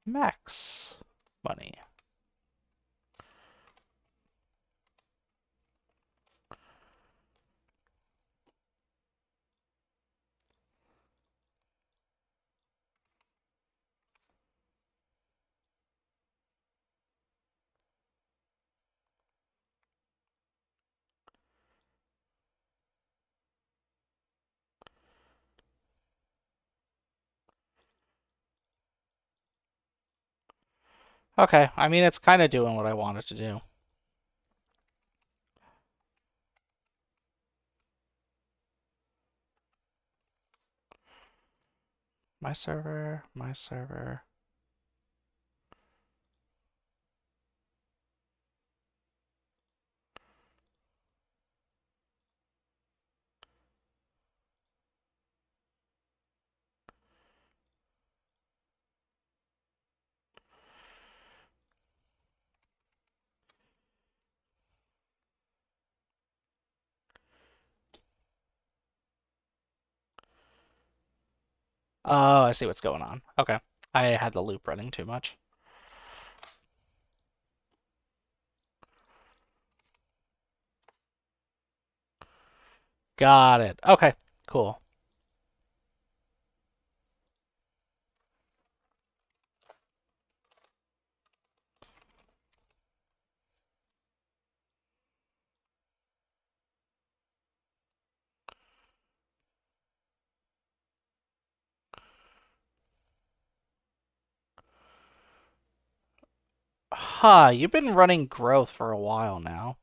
Max. Money. Okay, I mean, it's kind of doing what I want it to do. My server, my server. Oh, I see what's going on. Okay. I had the loop running too much. Got it. Okay, cool. Huh, you've been running growth for a while now.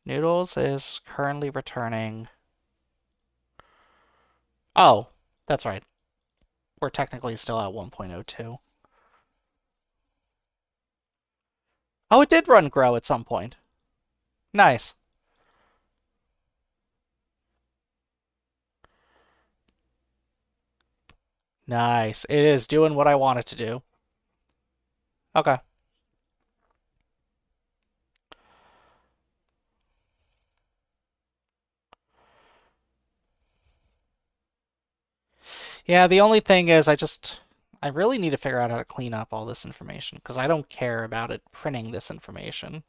Noodles is currently returning. Oh, that's right. We're technically still at 1.02. Oh, it did run grow at some point. Nice. Nice. It is doing what I want it to do. Okay. Yeah, the only thing is I really need to figure out how to clean up all this information because I don't care about it printing this information.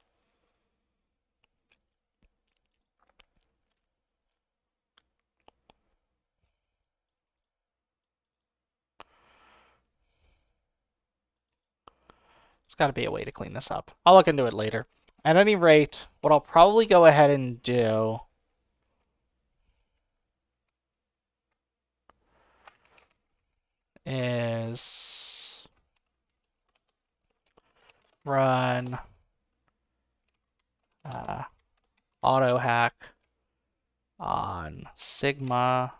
There's got to be a way to clean this up. I'll look into it later. At any rate, what I'll probably go ahead and do is run uh, auto hack on Sigma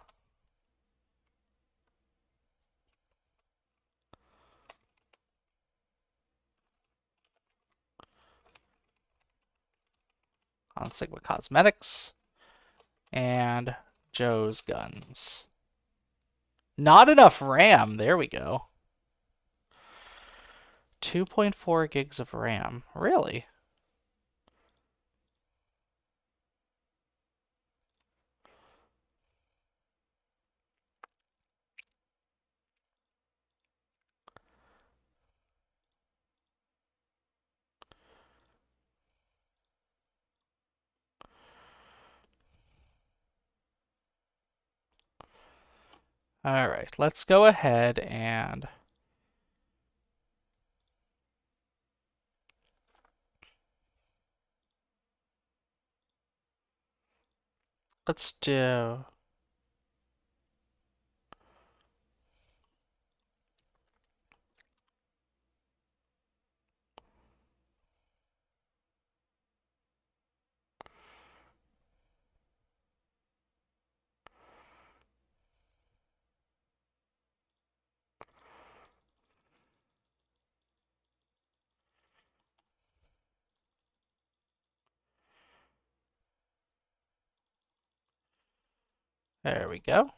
Cosmetics and Joe's Guns. Not enough RAM. There we go. 2.4 gigs of RAM. Really? All right, let's go ahead and let's do. There we go.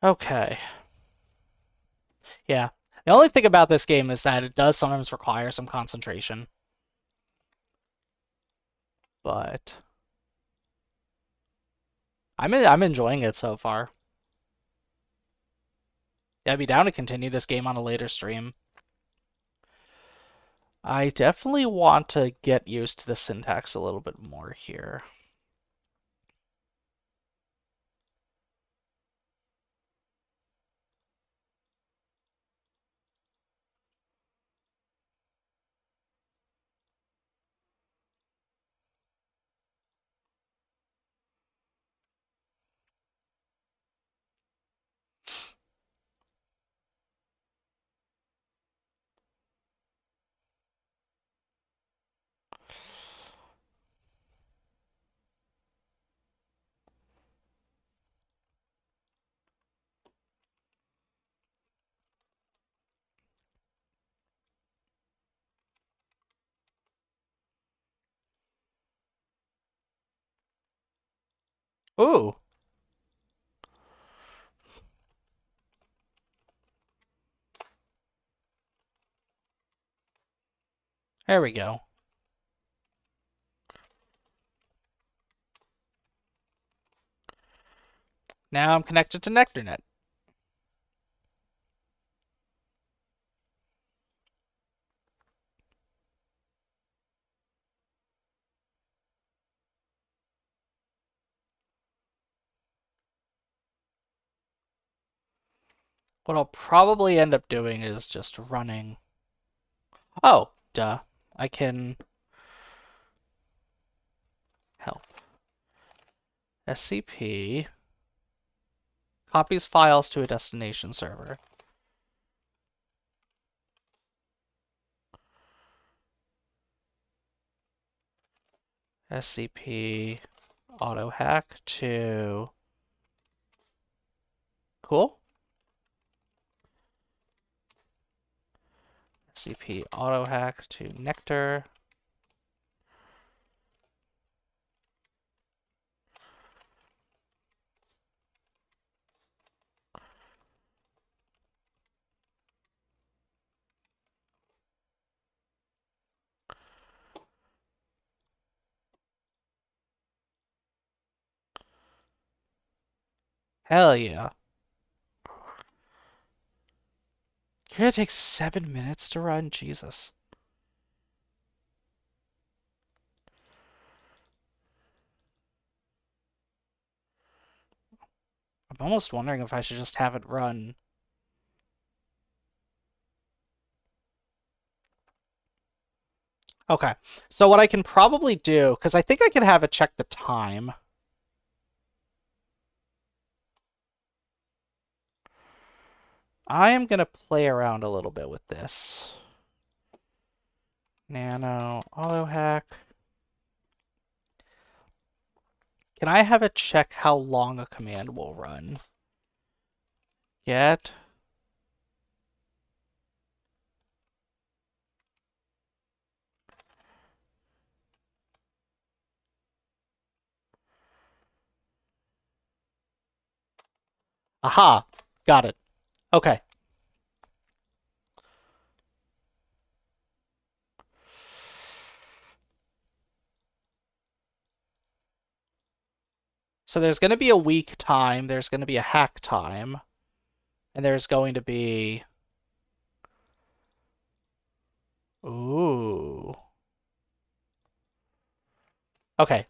Okay. Yeah. The only thing about this game is that it does sometimes require some concentration, but I'm enjoying it so far. Yeah, I'd be down to continue this game on a later stream. I definitely want to get used to the syntax a little bit more here. Ooh, there we go. Now I'm connected to NectarNet. What I'll probably end up doing is just running. Oh, duh. I can help. SCP copies files to a destination server. SCP auto hack to cool. SCP auto hack to Nectar. Hell yeah. You're gonna take 7 minutes to run? Jesus. I'm almost wondering if I should just have it run. Okay, so what I can probably do, because I think I can have it check the time. I am going to play around a little bit with this. Nano auto hack. Can I have it check how long a command will run? Get. Aha! Got it. Okay. So there's going to be a week time, there's going to be a hack time, and there's going to be... Ooh. Okay.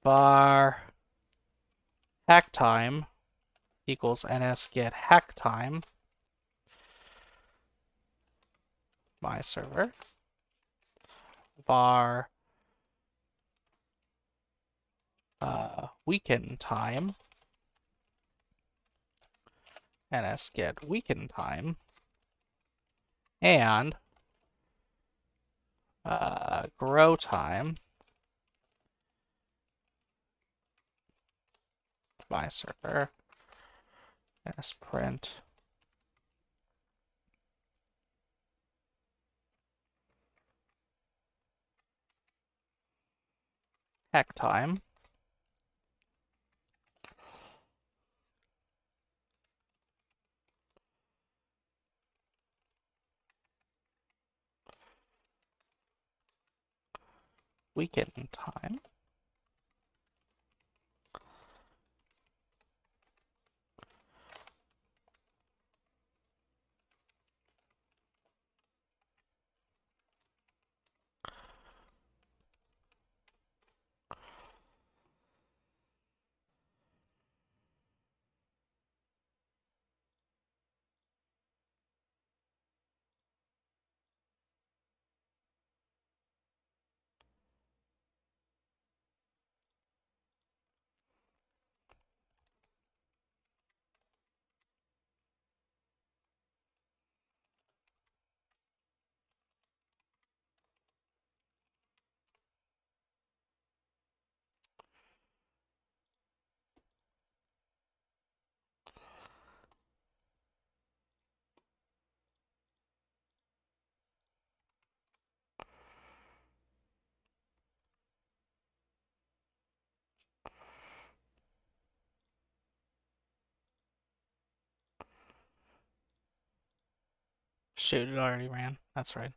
Var hack time equals ns get hack time. My server. Var weekend time. NS get weekend time. And grow time. My server. NS print. Hack time. Weekend time. shoot, it already ran. That's right.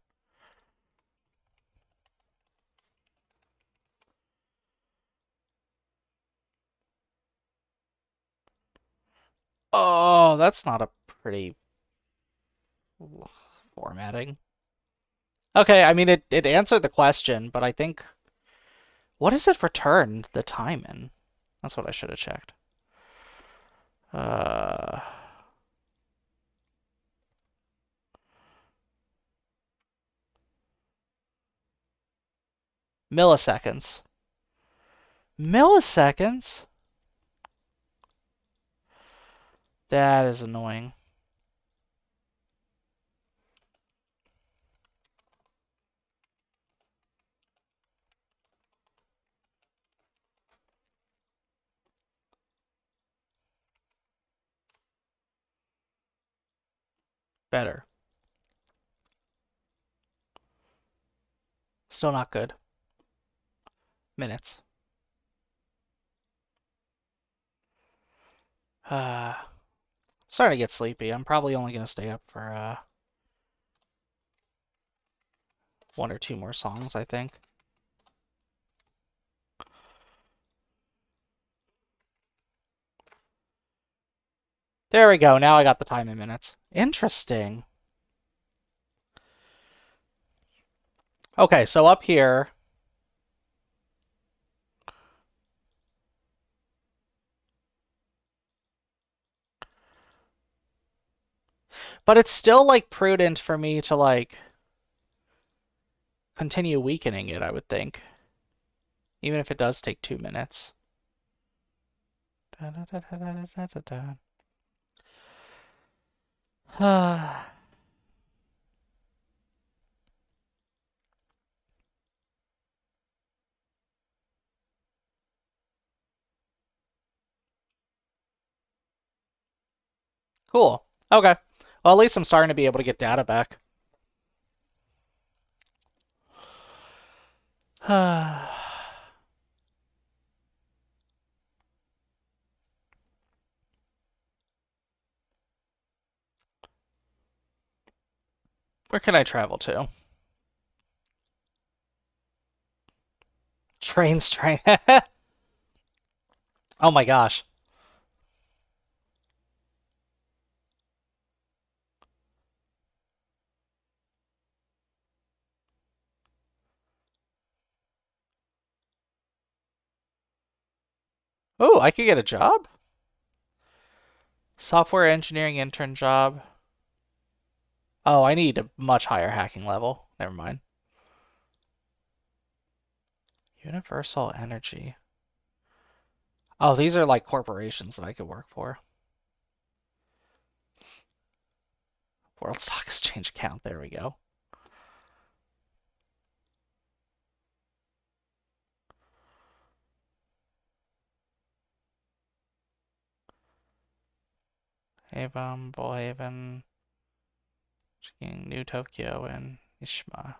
Oh, that's not a pretty formatting. Okay, I mean, it answered the question, but I think... What does it return the time in? That's what I should have checked. Uh, milliseconds. Milliseconds? That is annoying. Better. Still not good. Minutes. Starting to get sleepy. I'm probably only going to stay up for one or two more songs, I think. There we go. Now I got the time in minutes. Interesting. Okay, so up here... But it's still, like, prudent for me to, like, continue weakening it, I would think. Even if it does take 2 minutes. Da, da, da, da, da, da, da, da. Cool. Okay. Well, at least I'm starting to be able to get data back. Where can I travel to? Train strength. Oh my gosh. Oh, I could get a job? Software engineering intern job. Oh, I need a much higher hacking level. Never mind. Universal energy. Oh, these are like corporations that I could work for. World Stock Exchange account. There we go. Avon, Bullhaven, New Tokyo, and Ishima.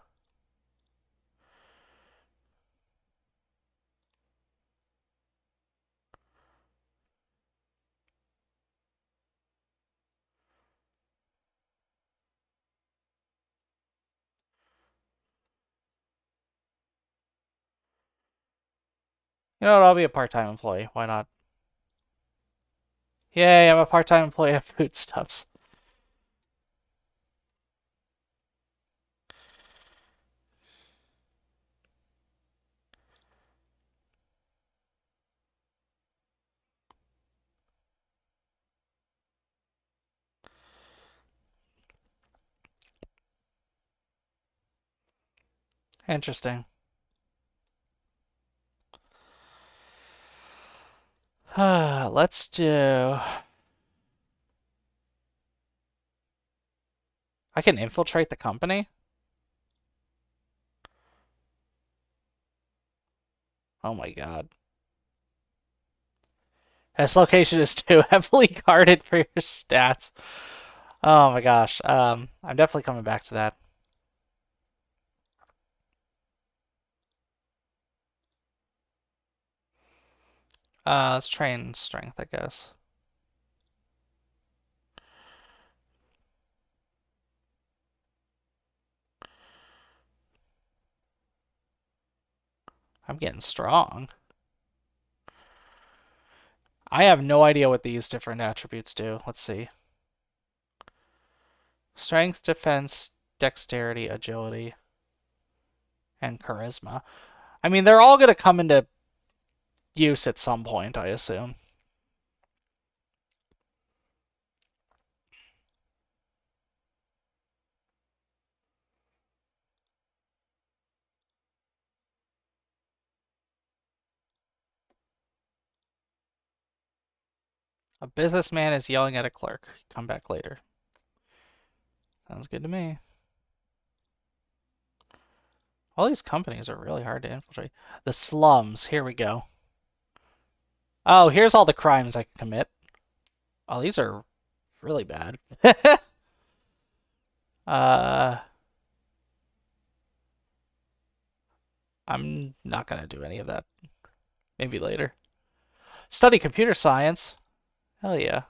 You know what? I'll be a part-time employee. Why not? Yay, I'm a part-time employee of Foodstuffs. Interesting. Let's do... I can infiltrate the company? Oh my god. This location is too heavily guarded for your stats. Oh my gosh. I'm definitely coming back to that. Let's train strength, I guess. I'm getting strong. I have no idea what these different attributes do. Let's see. Strength, defense, dexterity, agility, and charisma. I mean, they're all going to come into use at some point, I assume. A businessman is yelling at a clerk. Come back later. Sounds good to me. All these companies are really hard to infiltrate. The slums. Here we go. Oh, here's all the crimes I can commit. Oh, these are really bad. uh, I'm not gonna do any of that. Maybe later. Study computer science. Hell yeah.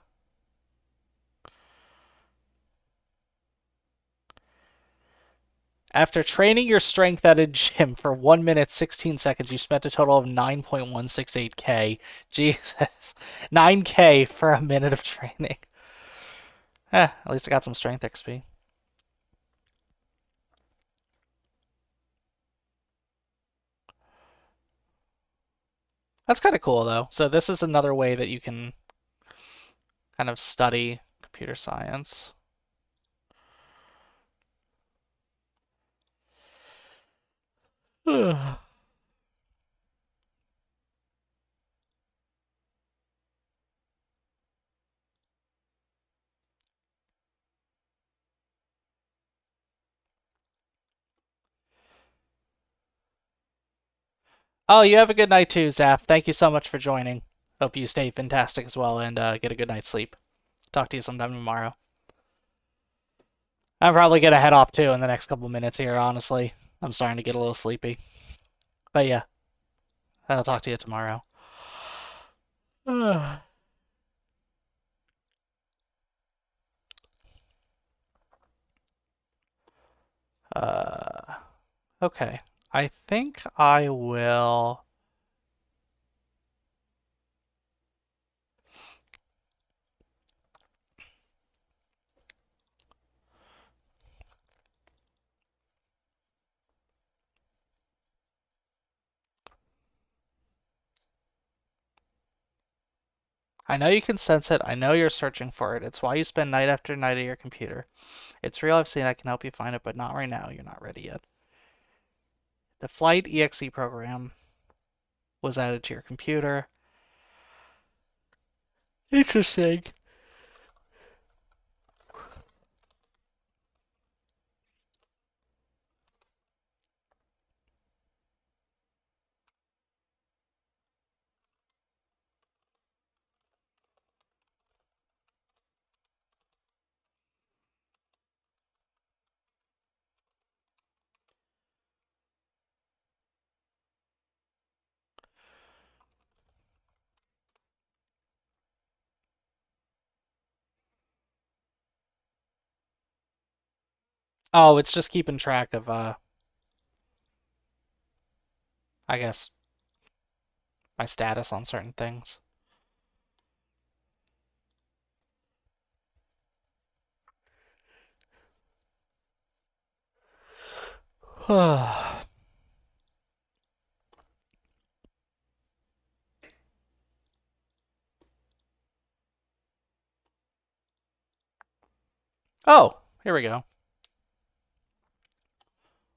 After training your strength at a gym for 1 minute 16 seconds, you spent a total of 9.168k. Jesus. 9k for a minute of training. At least I got some strength XP. That's kind of cool, though. So, this is another way that you can kind of study computer science. Oh, you have a good night too, Zaf. Thank you so much for joining. Hope you stay fantastic as well and get a good night's sleep. Talk to you sometime tomorrow. I'm probably gonna head off too in the next couple minutes here, honestly. I'm starting to get a little sleepy. But yeah, I'll talk to you tomorrow. uh, okay. I think I will. I know you can sense it. I know you're searching for it. It's why you spend night after night at your computer. It's real. I've seen. I can help you find it, but not right now. You're not ready yet. The Flight EXE program was added to your computer. Interesting. Oh, it's just keeping track of I guess my status on certain things. Oh, here we go.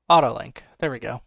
Autolink. There we go.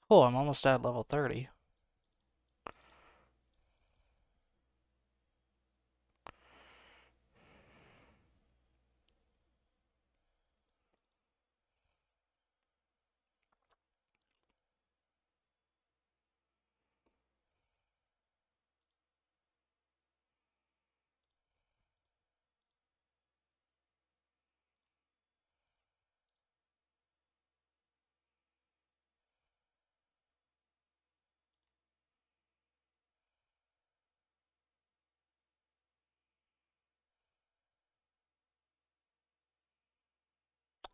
Cool, I'm almost at level 30.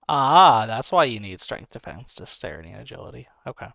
Ah, that's why you need strength defense, dexterity, and agility. Okay.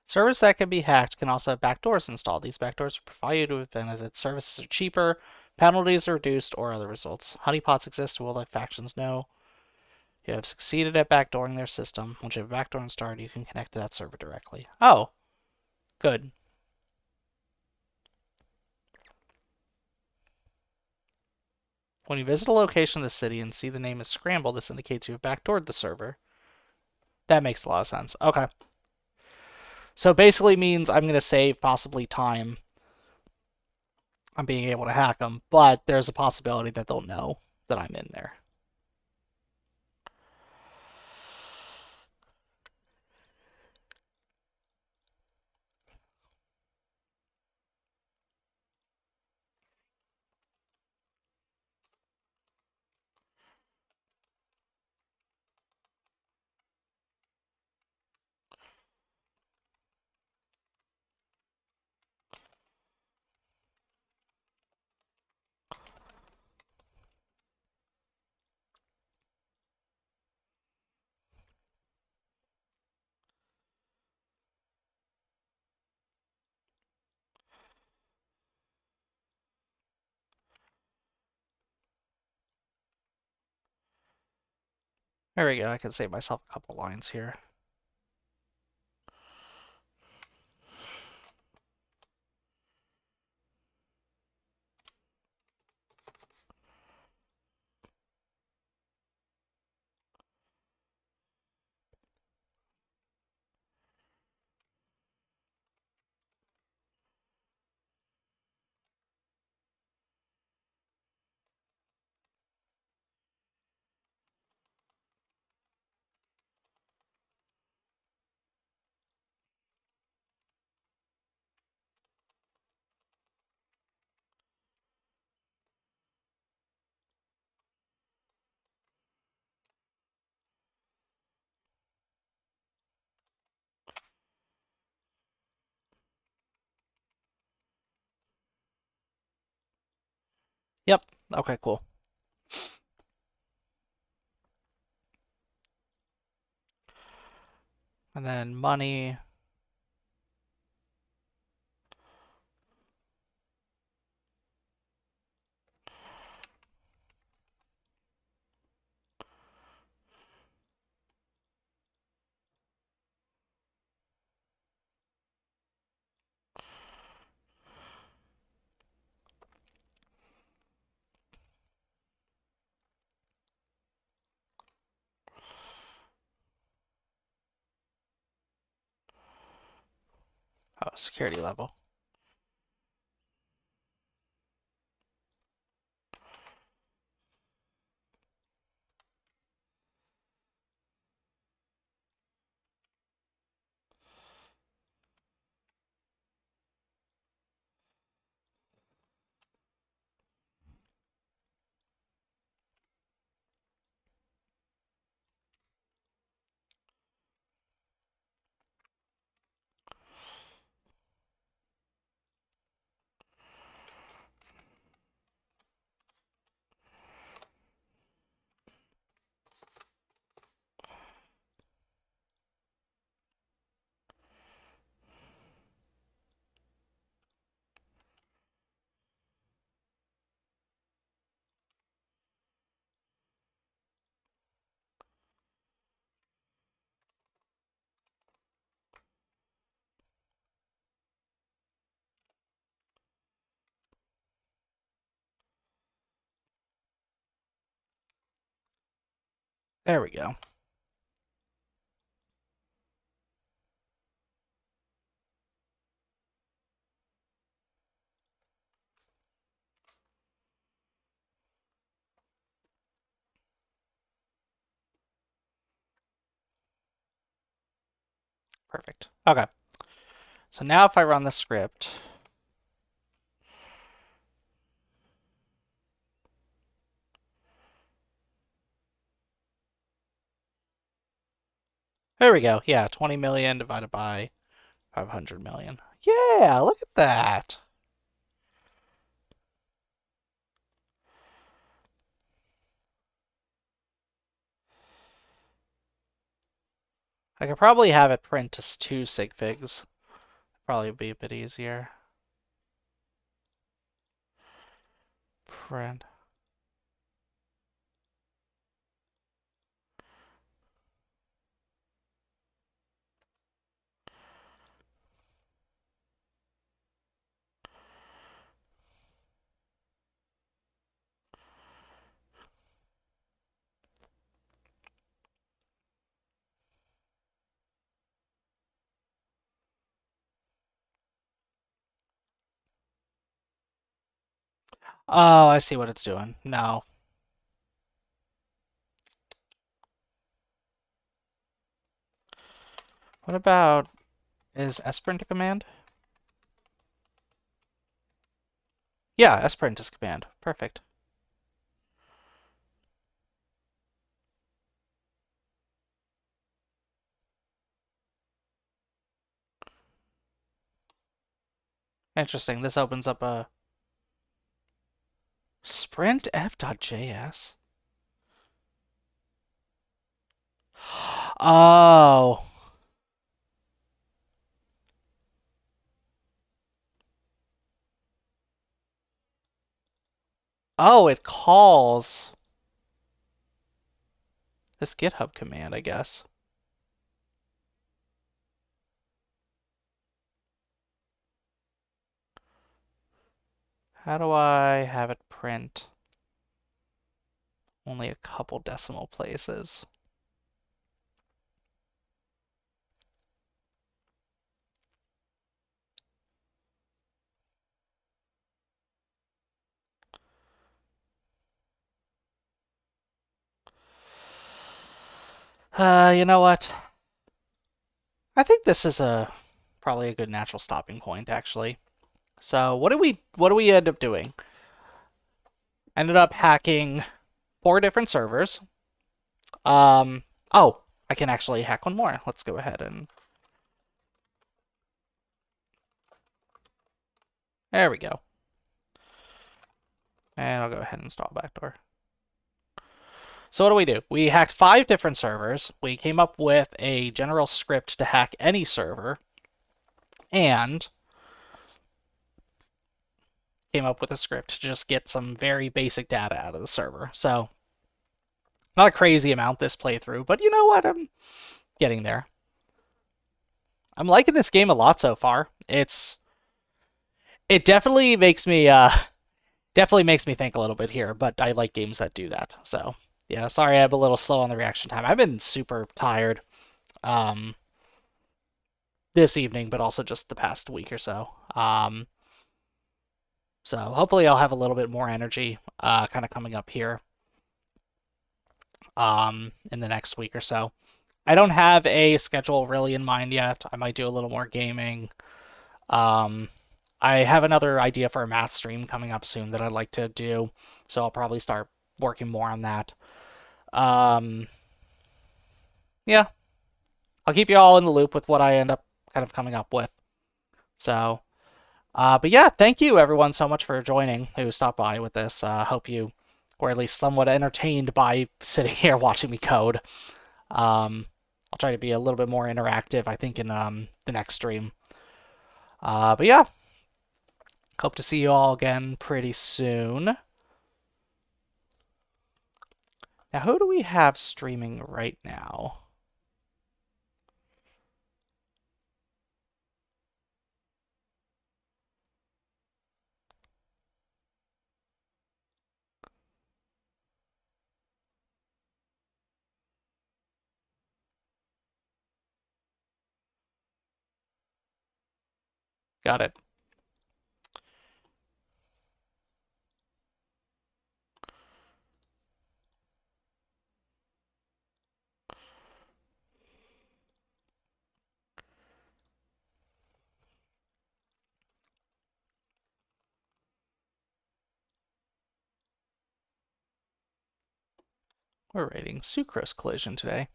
Servers that can be hacked can also have backdoors installed. These backdoors provide you with benefits. Services are cheaper, penalties are reduced, or other results. Honeypots exist will let factions know you have succeeded at backdooring their system. Once you have a backdoor installed, you can connect to that server directly. Oh, good. When you visit a location in the city and see the name is scrambled, this indicates you have backdoored the server. That makes a lot of sense. Okay. So basically means I'm going to save possibly time on being able to hack them, but there's a possibility that they'll know that I'm in there. There we go. I can save myself a couple lines here. Yep. Okay, cool. And then money. Oh, security level. There we go. Perfect. Okay. So now if I run the script, there we go. Yeah, 20 million divided by 500 million. Yeah, look at that. I could probably have it print as 2 sig figs. Probably be a bit easier. Print. Oh, I see what it's doing. No. What about, is sprint a command? Yeah, sprint is a command. Perfect. Interesting. This opens up a sprint f.js. Oh. Oh, it calls this GitHub command, I guess. How do I have it print only a couple decimal places? You know what? I think this is a probably a good natural stopping point, actually. So what do we end up doing? Ended up hacking 4 different servers. Oh, I can actually hack one more. Let's go ahead and there we go. And I'll go ahead and install backdoor. So what do? We hacked 5 different servers. We came up with a general script to hack any server, and came up with a script to just get some very basic data out of the server. So not a crazy amount this playthrough, but you know what? I'm getting there. I'm liking this game a lot so far. It definitely makes me think a little bit here, but I like games that do that. So yeah, sorry I'm a little slow on the reaction time. I've been super tired um, this evening, but also just the past week or so. So hopefully I'll have a little bit more energy kind of coming up here in the next week or so. I don't have a schedule really in mind yet. I might do a little more gaming. Um, I have another idea for a math stream coming up soon that I'd like to do, so I'll probably start working more on that. Um, yeah, I'll keep you all in the loop with what I end up kind of coming up with. So, but yeah, thank you everyone so much for joining who stopped by with this. Hope you were at least somewhat entertained by sitting here watching me code. I'll try to be a little bit more interactive, I think, in the next stream. But yeah, hope to see you all again pretty soon. Now, who do we have streaming right now? Got it. We're rating sucrose collision today.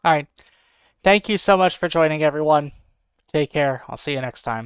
All right. Thank you so much for joining, everyone. Take care. I'll see you next time.